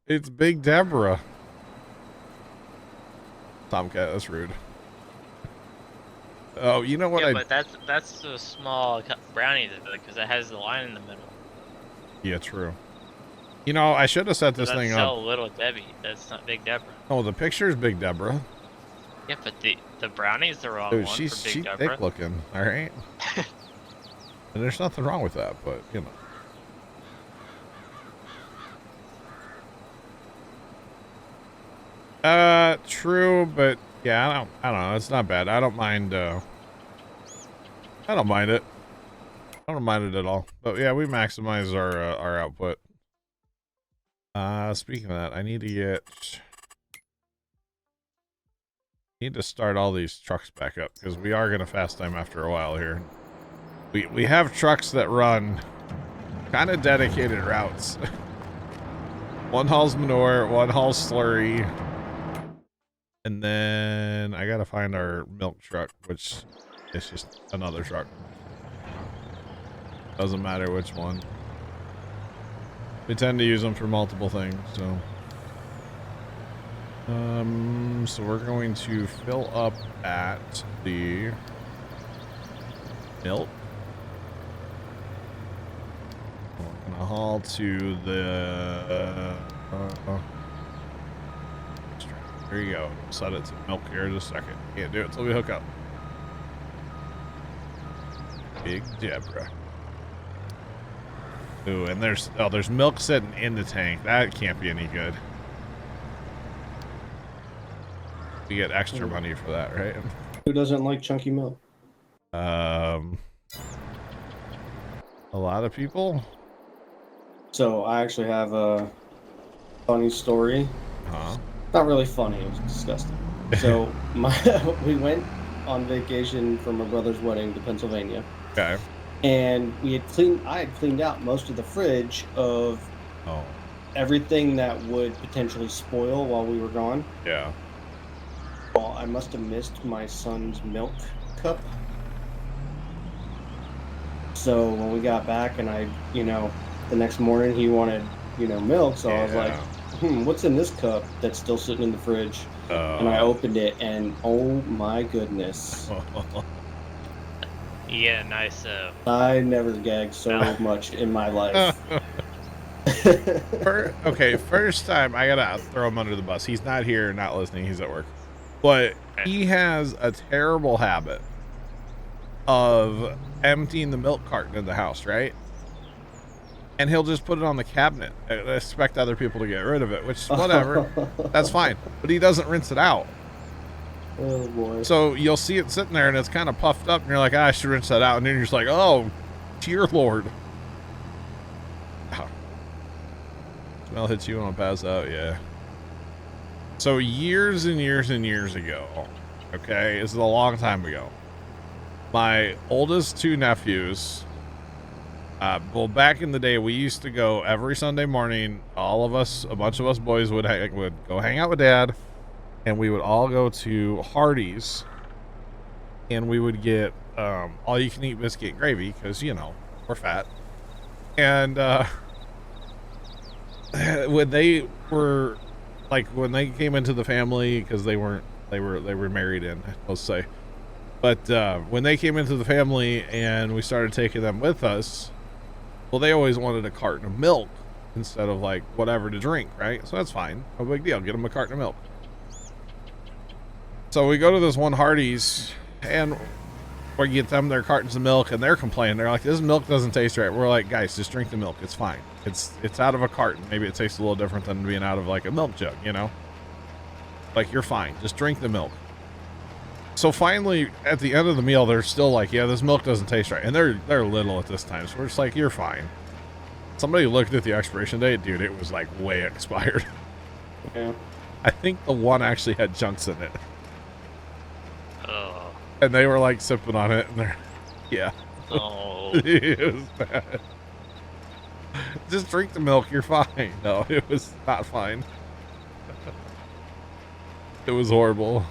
It's Big Deborah. Tomcat, that's rude. Oh, you know what? Yeah, but that's a small brownie because it has the line in the middle. Yeah, true. You know, I should have set this thing up. Little Debbie. That's not Big Deborah. Oh, the picture is Big Deborah. Yeah, but the brownie's the wrong Dude, one she's for Big Deborah. thick looking. All right. And there's nothing wrong with that, but you know. True, but yeah, I don't know. It's not bad. I don't mind. I don't mind it. I don't mind it at all. But yeah, we maximize our output. Speaking of that, I need to start all these trucks back up because we are gonna fast time after a while here. We have trucks that run kind of dedicated routes. One hauls manure, one hauls slurry. And then I gotta find our milk truck, which is just another truck. Doesn't matter which one. We tend to use them for multiple things, so. So we're going to fill up at the milk. We're gonna haul to the. There you go. Set it to milk here in just a second. Can't do it till we hook up. Big Deborah. Ooh, and there's milk sitting in the tank. That can't be any good. We get extra money for that, right? Who doesn't like chunky milk? A lot of people. So I actually have a funny story. Huh? Not really funny. It was disgusting. So we went on vacation for my brother's wedding to Pennsylvania. Okay. And I had cleaned out most of the fridge of everything that would potentially spoil while we were gone. Yeah. Well, I must have missed my son's milk cup. So when we got back and the next morning he wanted, milk. So I was like, what's in this cup that's still sitting in the fridge? And I opened it and oh my goodness. Yeah, nice. I never gagged so much in my life. First time I gotta throw him under the bus. He's not here, not listening. He's at work, but he has a terrible habit of emptying the milk carton in the house, right? And he'll just put it on the cabinet and expect other people to get rid of it, which whatever, that's fine. But he doesn't rinse it out. Oh boy. So you'll see it sitting there and it's kind of puffed up and you're like, I should rinse that out. And then you're just like, oh, dear Lord. Smell hits you and I'll pass out. Yeah. So years and years and years ago, okay, this is a long time ago, my oldest two nephews, back in the day, we used to go every Sunday morning. All of us, a bunch of us boys would go hang out with Dad, and we would all go to Hardee's, and we would get all you can eat biscuit and gravy because we're fat. And when they came into the family, because they were married in, let's say, but when they came into the family and we started taking them with us, well, they always wanted a carton of milk instead of like whatever to drink, right? So that's fine, no big deal. Get them a carton of milk. So we go to this one Hardee's and we get them their cartons of milk, and they're complaining. They're like, "This milk doesn't taste right." We're like, "Guys, just drink the milk. It's fine. It's out of a carton. Maybe it tastes a little different than being out of like a milk jug, Like, you're fine. Just drink the milk." So finally, at the end of the meal, they're still like, "Yeah, this milk doesn't taste right," and they're little at this time. So we're just like, "You're fine." Somebody looked at the expiration date, dude. It was like way expired. Yeah. I think the one actually had chunks in it. Oh. And they were like sipping on it, and they're, yeah. Oh. It was bad. Just drink the milk, you're fine. No, it was not fine. It was horrible.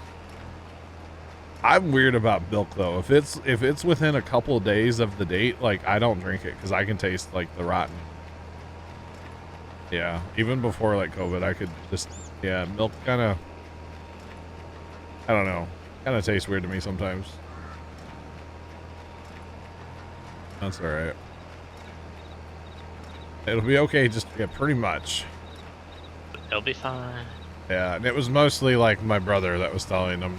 I'm weird about milk though. If it's within a couple of days of the date, like, I don't drink it because I can taste like the rotten. Yeah, even before like COVID, I could just, milk kind of, I don't know, kind of tastes weird to me sometimes. That's all right. It'll be okay, just, pretty much. It'll be fine. Yeah, and it was mostly like my brother that was telling them,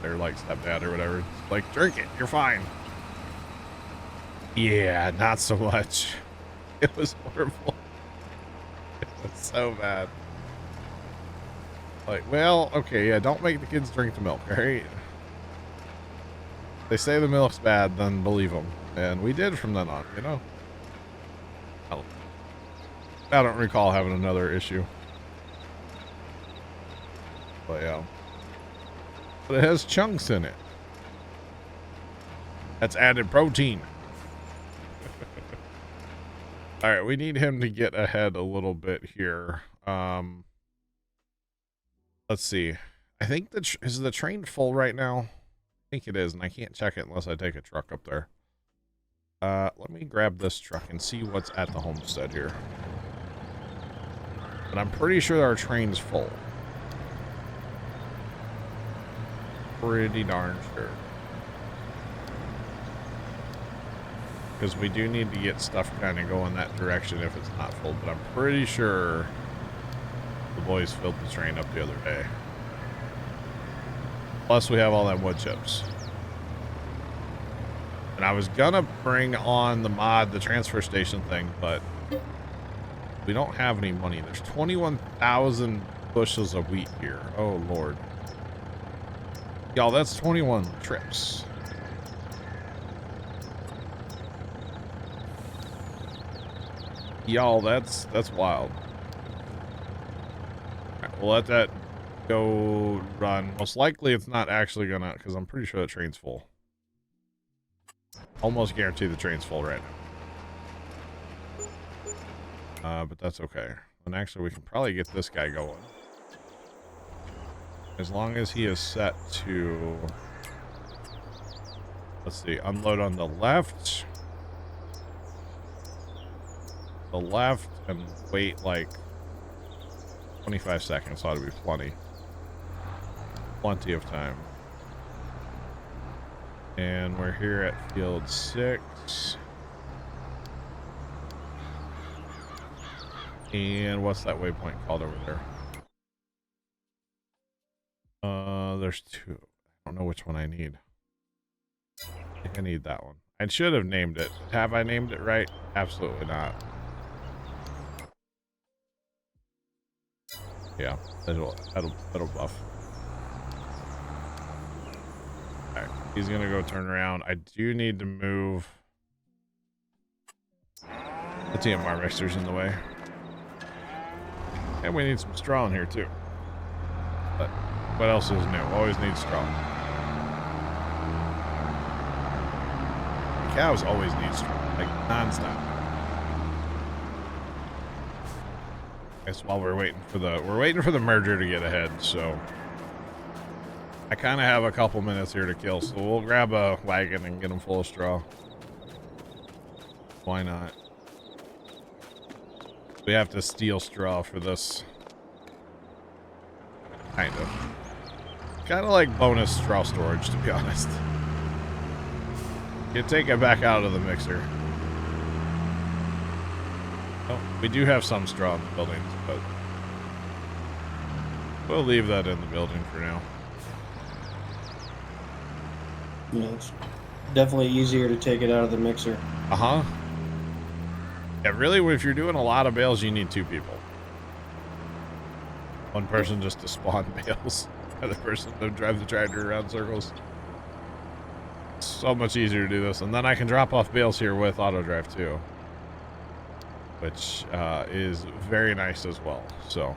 their like stepdad or whatever, like, drink it, you're fine. Yeah, not so much. It was horrible. It was so bad. Like, well, okay, yeah, don't make the kids drink the milk, all right? They say the milk's bad, then believe them. And we did from then on, I don't recall having another issue. But yeah. But it has chunks in it. That's added protein. All right, we need him to get ahead a little bit here. Let's see. I think is the train full right now? I think it is, and I can't check it unless I take a truck up there. Let me grab this truck and see what's at the homestead here. But I'm pretty sure our train's full. Pretty darn sure. Because we do need to get stuff kind of going that direction if it's not full. But I'm pretty sure the boys filled the train up the other day. Plus we have all that wood chips. And I was gonna bring on the transfer station thing, but we don't have any money. There's 21,000 bushels of wheat here. Oh, Lord. Y'all, that's 21 trips. Y'all, that's wild. All right, we'll let that go run. Most likely it's not actually gonna, because I'm pretty sure the train's full. Almost guarantee the train's full right now. But that's okay. And actually we can probably get this guy going. As long as he is set to, let's see, unload on the left. The left, and wait like 25 seconds ought to be plenty. Plenty of time. And we're here at field 6. And what's that waypoint called over there? There's 2. I don't know which one I need. I think I need that one. I should have named it. Have I named it right? Absolutely not. Yeah, that'll buff. Alright, he's gonna go turn around. I do need to move. The TMR mixer's in the way. And we need some straw in here too. But what else is new? Always need straw. The cows always need straw, like non-stop. Guess while we're waiting for the merger to get ahead, so I kind of have a couple minutes here to kill, so we'll grab a wagon and get them full of straw. Why not? We have to steal straw for this. Kind of like bonus straw storage, to be honest. You take it back out of the mixer. Oh, we do have some straw in the buildings, but we'll leave that in the building for now. Yeah, it's definitely easier to take it out of the mixer. Uh-huh. Yeah, really, if you're doing a lot of bales, you need 2 people. One person just to spawn bales, the other person to drive the tractor around circles. So much easier to do this, and then I can drop off bales here with auto drive too, which is very nice as well. So,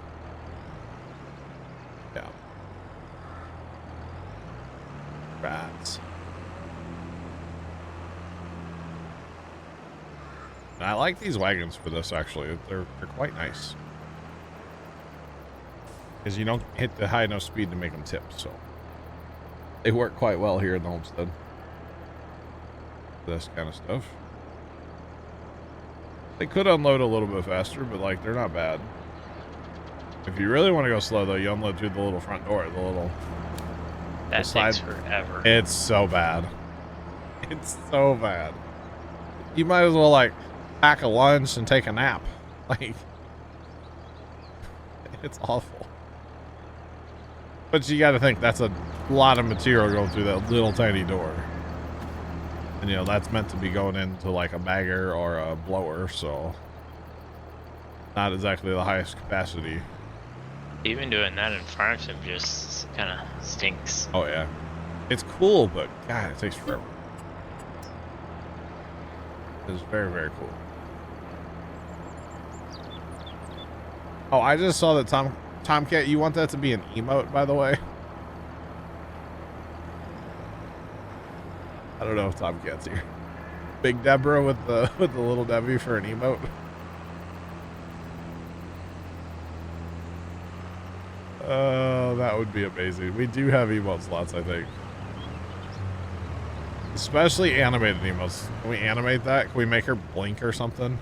yeah. Rats. And I like these wagons for this, actually. They're quite nice. Because you don't hit the high enough speed to make them tip, so they work quite well here in the homestead. This kind of stuff. They could unload a little bit faster, but like they're not bad. If you really want to go slow though, you unload through the little front door, the little That slide. takes forever. It's so bad. It's so bad. You might as well like pack a lunch and take a nap. Like, it's awful. But you got to think that's a lot of material going through that little tiny door. And you know, that's meant to be going into like a bagger or a blower, so not exactly the highest capacity. Even doing that in farms just kind of stinks. Oh yeah. It's cool, but God, it takes forever. It's very, very cool. Oh, I just saw that Tomcat, you want that to be an emote, by the way? I don't know if Tomcat's here. Big Deborah with the little Debbie for an emote. Oh, that would be amazing. We do have emote slots, I think. Especially animated emotes. Can we animate that? Can we make her blink or something?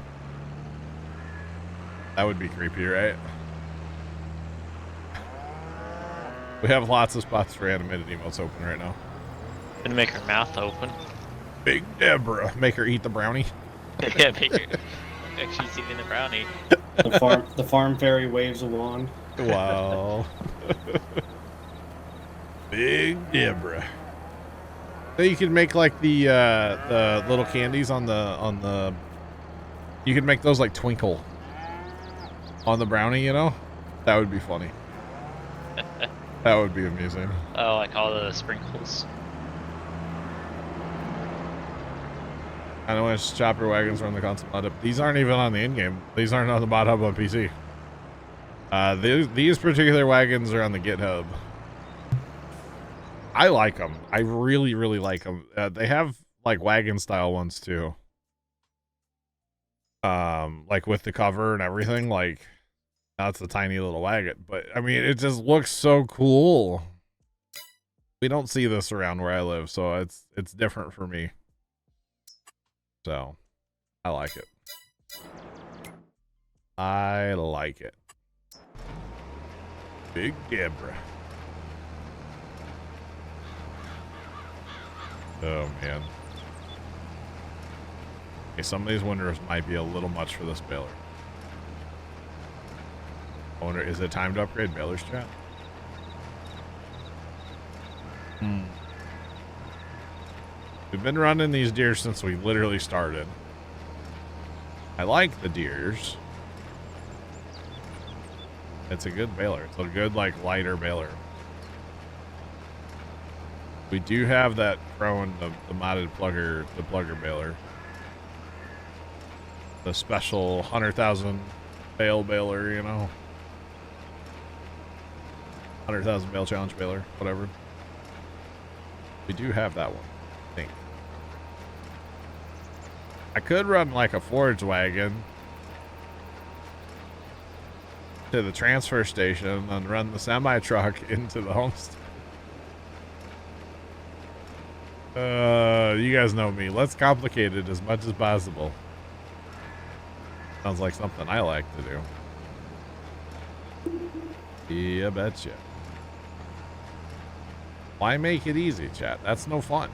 That would be creepy, right? We have lots of spots for animated emotes open right now. Gonna make her mouth open. Big Deborah. Make her eat the brownie. Yeah, make her. She's eating the brownie. The farm fairy waves a wand. Wow. Big Deborah. So you could make like the little candies on the you could make those like twinkle on the brownie, you know? That would be funny. That would be amusing. Oh, like all the sprinkles. I know it's chopper wagons are on the console mod up. These aren't even on the in-game. These aren't on the mod hub on PC. These particular wagons are on the GitHub. I like them. I really, really like them. They have like wagon style ones too. Like with the cover and everything. Like that's a tiny little wagon, but I mean, it just looks so cool. We don't see this around where I live, so it's different for me. So, I like it. I like it. Big Deborah. Oh, man. Okay, some of these winders might be a little much for this baler. I wonder, is it time to upgrade balers, chat? We've been running these deers since we literally started. I like the deers. It's a good baler. It's a good, like, lighter baler. We do have that throwing the modded plugger, the plugger baler. The special 100,000 bale baler, you know? 100,000 bale challenge baler, whatever. We do have that one, I think. I could run like a forage wagon to the transfer station and run the semi truck into the homestead. You guys know me. Let's complicate it as much as possible. Sounds like something I like to do. Yeah, betcha. Why make it easy, chat? That's no fun.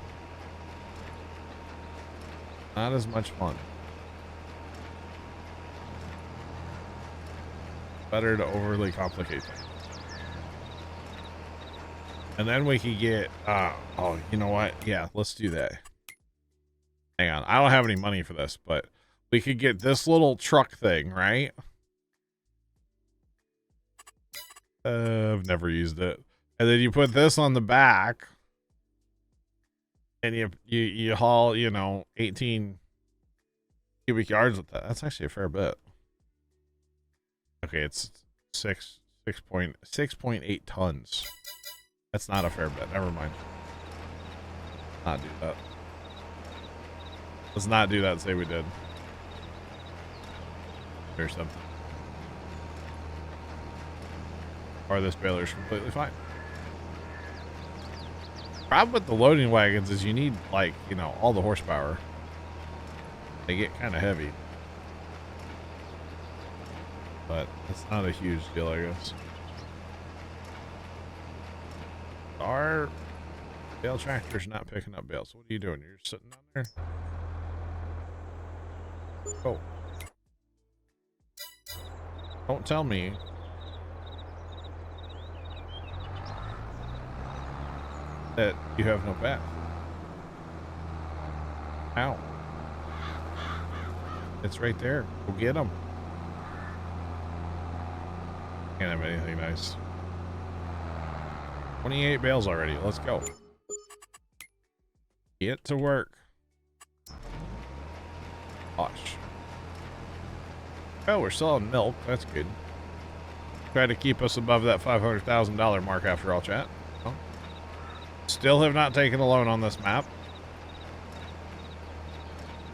Not as much fun. Better to overly complicate things. And then we could get, oh, you know what? Yeah, let's do that. Hang on. I don't have any money for this, but we could get this little truck thing, right? I've never used it. And then you put this on the back. And you haul, you know, 18 cubic yards with that. That's actually a fair bit. Okay, it's 6.8 tons. That's not a fair bit. Never mind. Not do that. Let's not do that and say we did. Or something. Or this baler is completely fine. Problem with the loading wagons is you need, like, you know, all the horsepower. They get kind of heavy. But it's not a huge deal, I guess. Our bale tractor's not picking up bales. What are you doing? You're sitting on there? Oh. Don't tell me. That you have no path. Ow. It's right there. Go get them. Can't have anything nice. 28 bales already. Let's go. Get to work. Gosh. Oh, we're selling milk. That's good. Try to keep us above that $500,000 mark after all, chat. Oh. Still have not taken a loan on this map.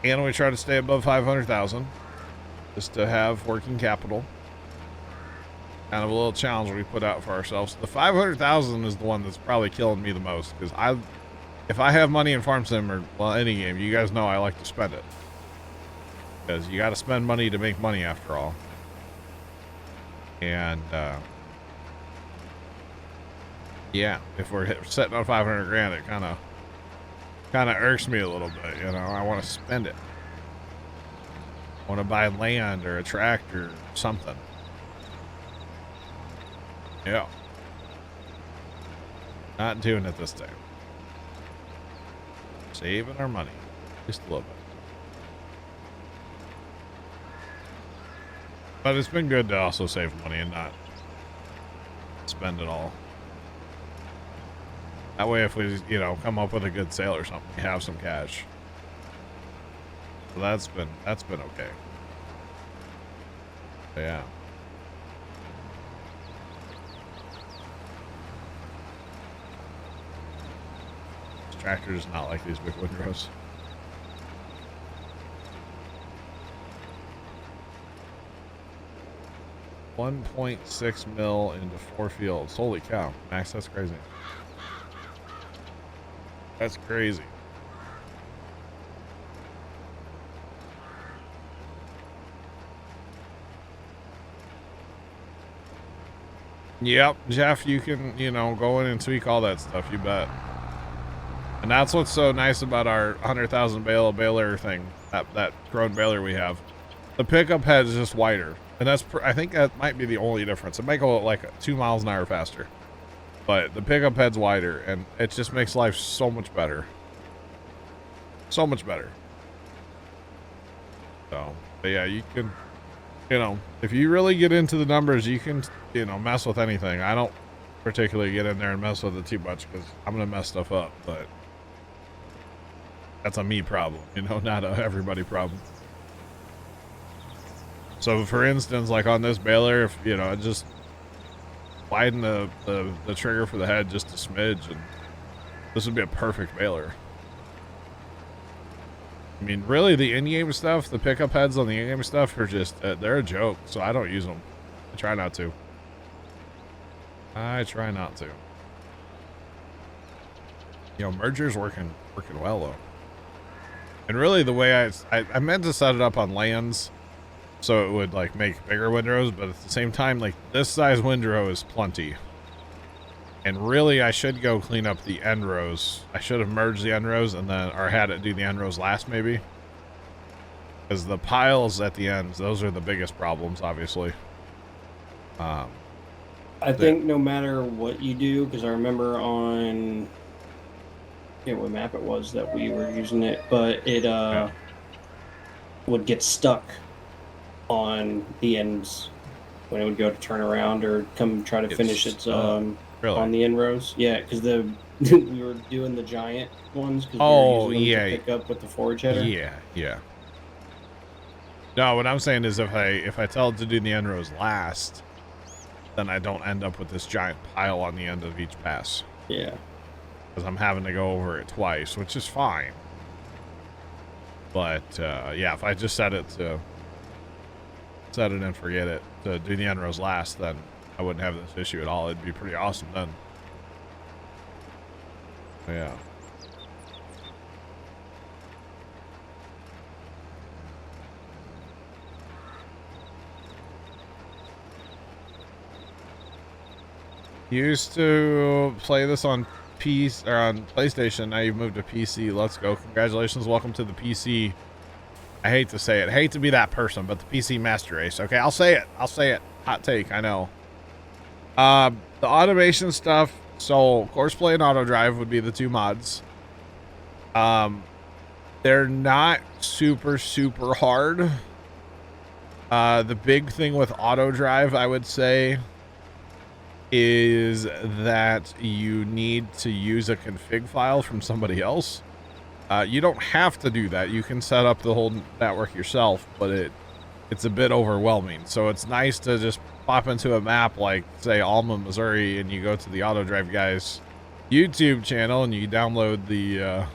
And we try to stay above 500,000 just to have working capital. kind of a little challenge we put out for ourselves. The 500,000 is the one that's probably killing me the most, because if I have money in Farm Sim or, well, any game, you guys know I like to spend it. Because you got to spend money to make money after all. And, yeah, if we're setting on 500 grand, it kind of irks me a little bit, you know. I want to spend it. I want to buy land or a tractor or something. Yeah. Not doing it this time. Saving our money. Just a little bit. But it's been good to also save money and not spend it all. That way if we, you know, come up with a good sale or something, we have some cash. So that's been okay. So yeah. This tractor does not like these big windrows. $1.6 mil into 4 fields. Holy cow, Max, that's crazy. That's crazy. Yep, Jeff, you can, you know, go in and tweak all that stuff, you bet. And that's what's so nice about our 100,000 baler thing, that grown baler we have. The pickup head is just wider. And that's, I think that might be the only difference. It might go like 2 miles an hour faster. But the pickup head's wider, and it just makes life so much better. So much better. So, but yeah, you can, you know, if you really get into the numbers, you can, you know, mess with anything. I don't particularly get in there and mess with it too much because I'm going to mess stuff up, but that's a me problem, you know, not a everybody problem. So for instance, like on this baler, if, you know, just widen the trigger for the head just a smidge, and this would be a perfect baler. I mean, really, the in-game stuff, the pickup heads on the in-game stuff are just, they're a joke, so I don't use them. I try not to. I try not to. You know, merger's working well, though. And really, the way I meant to set it up on lands so it would, like, make bigger windrows, but at the same time, like, this size windrow is plenty. And really, I should go clean up the end rows. I should have merged the end rows and then, or had it do the end rows last, maybe. Because the piles at the ends, those are the biggest problems, obviously. I think no matter what you do, because I remember on, I forget what map it was that we were using it, but it would get stuck on the ends when it would go to turn around or come try to finish its really? on the end rows. Yeah, because we were doing the giant ones because we were using them to pick up with the forage header. Yeah. No, what I'm saying is if I tell it to do the end rows last, then I don't end up with this giant pile on the end of each pass. Yeah. Because I'm having to go over it twice, which is fine. But yeah, if I just set it and forget it to do the end rows last, then I wouldn't have this issue at all. It'd be pretty awesome then. Yeah. Used to play this on PC or on PlayStation. Now you've moved to PC. Let's go. Congratulations. Welcome to the PC. I hate to say it. Hate to be that person, but the PC Master Race. Okay, I'll say it. Hot take, I know. The automation stuff. So, Courseplay and Auto Drive would be the 2 mods. They're not super hard. The big thing with Auto Drive, I would say, is that you need to use a config file from somebody else. You don't have to do that. You can set up the whole network yourself, but it's a bit overwhelming. So it's nice to just pop into a map like, say, Alma, Missouri, and you go to the Auto Drive guys YouTube channel and you download the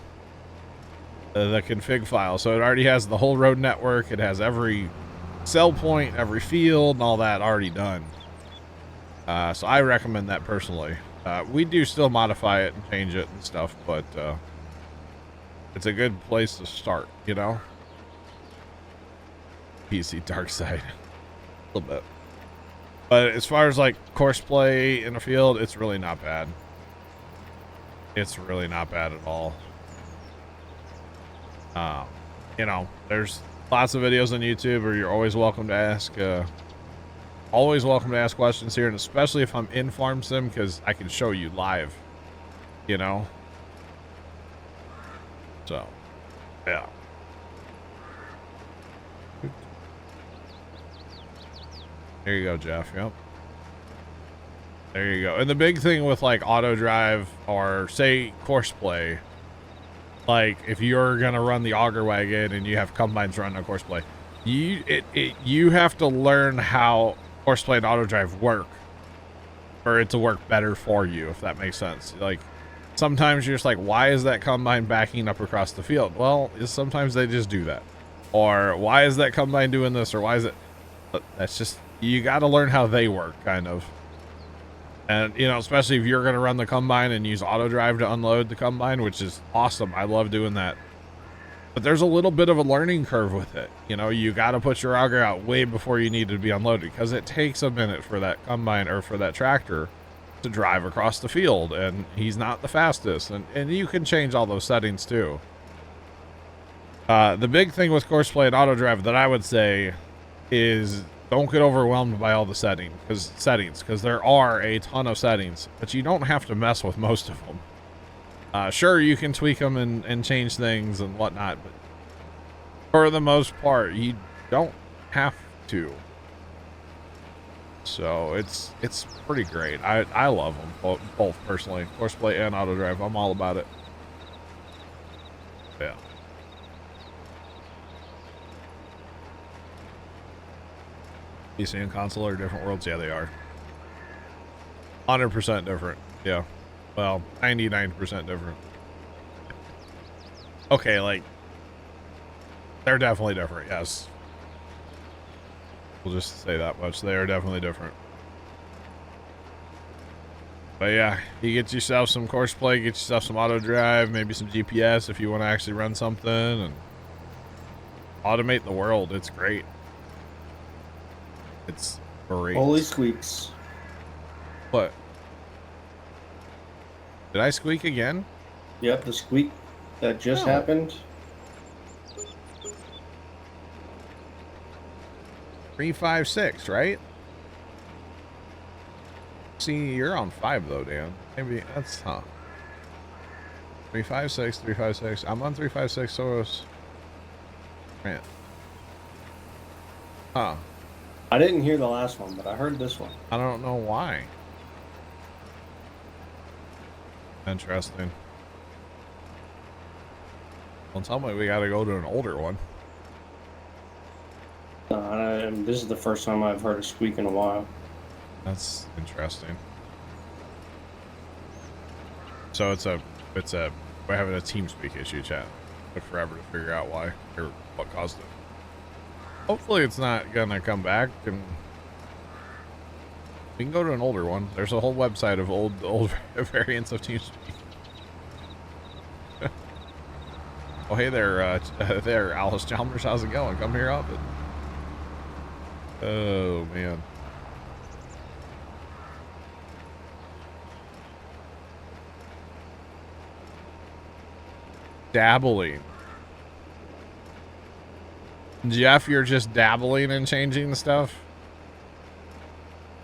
config file. So it already has the whole road network. It has every cell point, every field, and all that already done. So I recommend that personally. We do still modify it and change it and stuff, but it's a good place to start, you know? PC dark side. A little bit. But as far as like course play in the field, it's really not bad. It's really not bad at all. You know, there's lots of videos on YouTube where you're always welcome to ask questions here, and especially if I'm in Farm Sim, because I can show you live, you know? So, yeah. There you go, Jeff. Yep. There you go. And the big thing with like auto drive or say course play, like if you're gonna run the auger wagon and you have combines running on course play, you have to learn how course play and auto drive work for it to work better for you, if that makes sense. Like sometimes you're just like, why is that combine backing up across the field? Well, sometimes they just do that. Or why is that combine doing this? Or why is it? That's just, you got to learn how they work, kind of. And, you know, especially if you're going to run the combine and use auto drive to unload the combine, which is awesome. I love doing that. But there's a little bit of a learning curve with it. You know, you got to put your auger out way before you need to be unloaded, because it takes a minute for that combine or for that tractor to drive across the field, and he's not the fastest. And you can change all those settings too. The big thing with course play and auto drive that I would say is don't get overwhelmed by all the settings, because there are a ton of settings, but you don't have to mess with most of them. Sure, you can tweak them and change things and whatnot, but for the most part, you don't have to. So it's pretty great. I love them both personally, course play and auto drive. I'm all about it. Yeah. PC and console are different worlds. Yeah, they are. 100% different. Yeah. Well, 99% different. Okay, like, they're definitely different, yes. We'll just say that much. They are definitely different. But yeah, you get yourself some course play, get yourself some auto drive, maybe some GPS if you want to actually run something, and automate the world. It's great. It's great. Holy squeaks. What? Did I squeak again? Yep, the squeak that just happened. 356, right? See, you're on 5 though, Dan. Maybe that's 356, 356. I'm on 356, so it's man. Huh. I didn't hear the last one, but I heard this one. I don't know why. Interesting. Well, tell me we gotta go to an older one. This is the first time I've heard a squeak in a while. That's interesting. So we're having a TeamSpeak issue, chat. Took forever to figure out why or what caused it. Hopefully it's not gonna come back, and we can go to an older one. There's a whole website of old variants of TeamSpeak. Oh, hey there, there, Alice Chalmers. How's it going? Come here up. Oh man. Dabbling. Jeff, you're just dabbling and changing the stuff?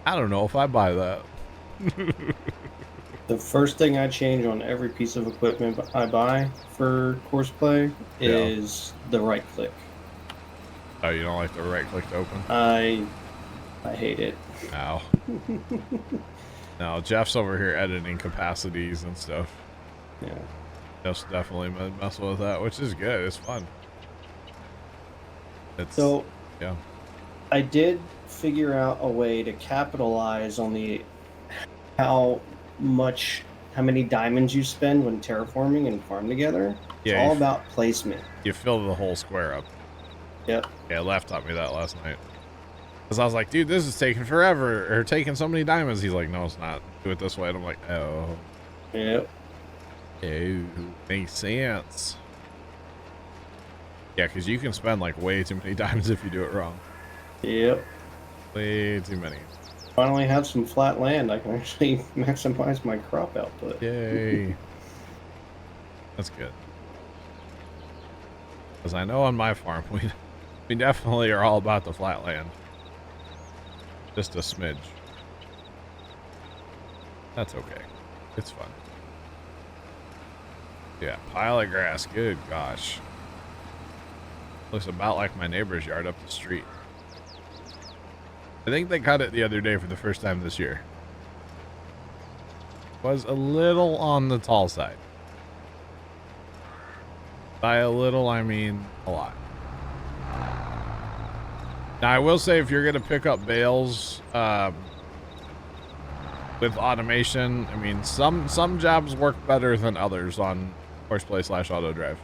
I don't know if I buy that. The first thing I change on every piece of equipment I buy for course play is the right click. Oh, you don't like the right click to open? I hate it. Ow. No, Jeff's over here editing capacities and stuff. Yeah. Jeff's definitely messing with that, which is good. It's fun. So, yeah. I did figure out a way to capitalize on how many diamonds you spend when terraforming and farm together. It's all about placement. You fill the whole square up. Yep. Yeah, Left taught me that last night. Because I was like, dude, this is taking forever, or taking so many diamonds. He's like, no, it's not. Do it this way. And I'm like, oh. Yep. Oh, makes sense. Yeah, because you can spend like way too many diamonds if you do it wrong. Yep. Way too many. Finally have some flat land. I can actually maximize my crop output. Yay. That's good. Because I know on my farm, we definitely are all about the flat land. Just a smidge. That's okay. It's fun. Yeah, pile of grass. Good gosh. Looks about like my neighbor's yard up the street. I think they cut it the other day for the first time this year. Was a little on the tall side. By a little, I mean a lot. Now, I will say if you're going to pick up bales with automation, I mean, some jobs work better than others on horseplay / auto drive.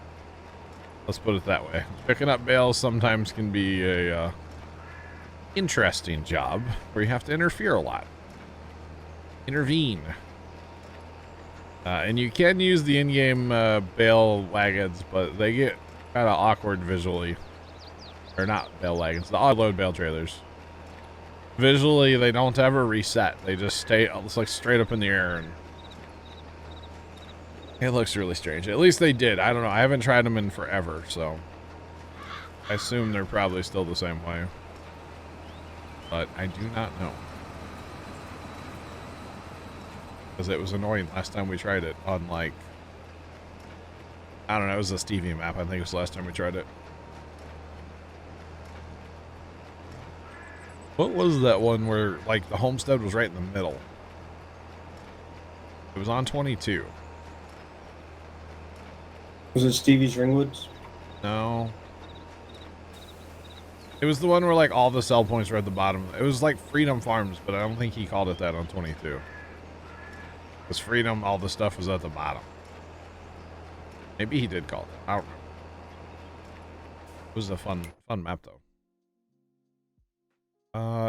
Let's put it that way. Picking up bales sometimes can be a interesting job where you have to interfere a lot. Intervene. And you can use the in-game bale wagons, but they get kind of awkward visually. Or not bale wagons, the auto-load bale trailers. Visually, they don't ever reset. They just stay, it's like straight up in the air, and it looks really strange. At least they did. I don't know. I haven't tried them in forever, so I assume they're probably still the same way. But I do not know. Because it was annoying last time we tried it on, like, I don't know, it was a Stevie map. I think it was the last time we tried it. What was that one where, like, the homestead was right in the middle? It was on 22. Was it Stevie's Ringwoods? No. It was the one where, like, all the sell points were at the bottom. It was like Freedom Farms, but I don't think he called it that on 22. Because Freedom, all the stuff was at the bottom. Maybe he did call it that. I don't know. It was a fun map, though.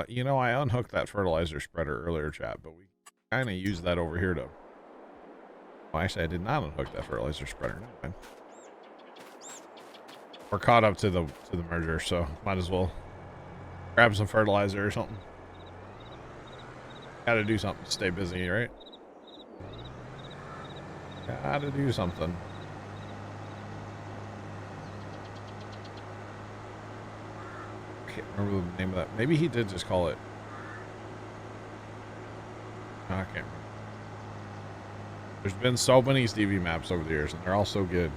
You know, I unhooked that fertilizer spreader earlier, chat, but we kind of used that over here to... Well, actually, I did not unhook that fertilizer spreader. Never mind. We're caught up to the merger, so might as well grab some fertilizer or something. Gotta do something to stay busy, right? Gotta do something. I can't remember the name of that. Maybe he did just call it. No, I can't remember. There's been so many Stevie maps over the years, and they're all so good.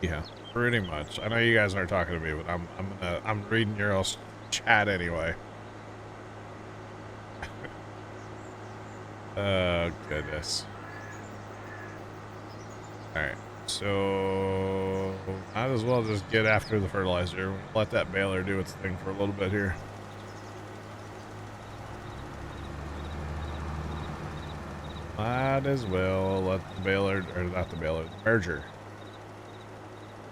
Yeah, pretty much. I know you guys aren't talking to me, but I'm reading your else chat anyway. Oh goodness. Alright, so might as well just get after the fertilizer. Let that baler do its thing for a little bit here. Might as well let the baler, or not the baler, the merger.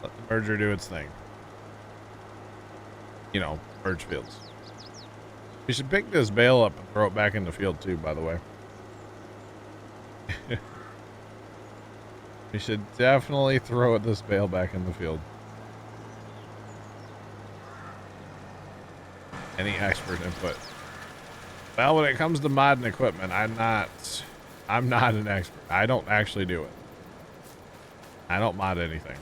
Let the merger do its thing. You know, merge fields. We should pick this bale up and throw it back in the field too, by the way. We should definitely throw this bale back in the field. Any expert input? Well, when it comes to modding equipment, I'm not an expert. I don't actually do it. I don't mod anything.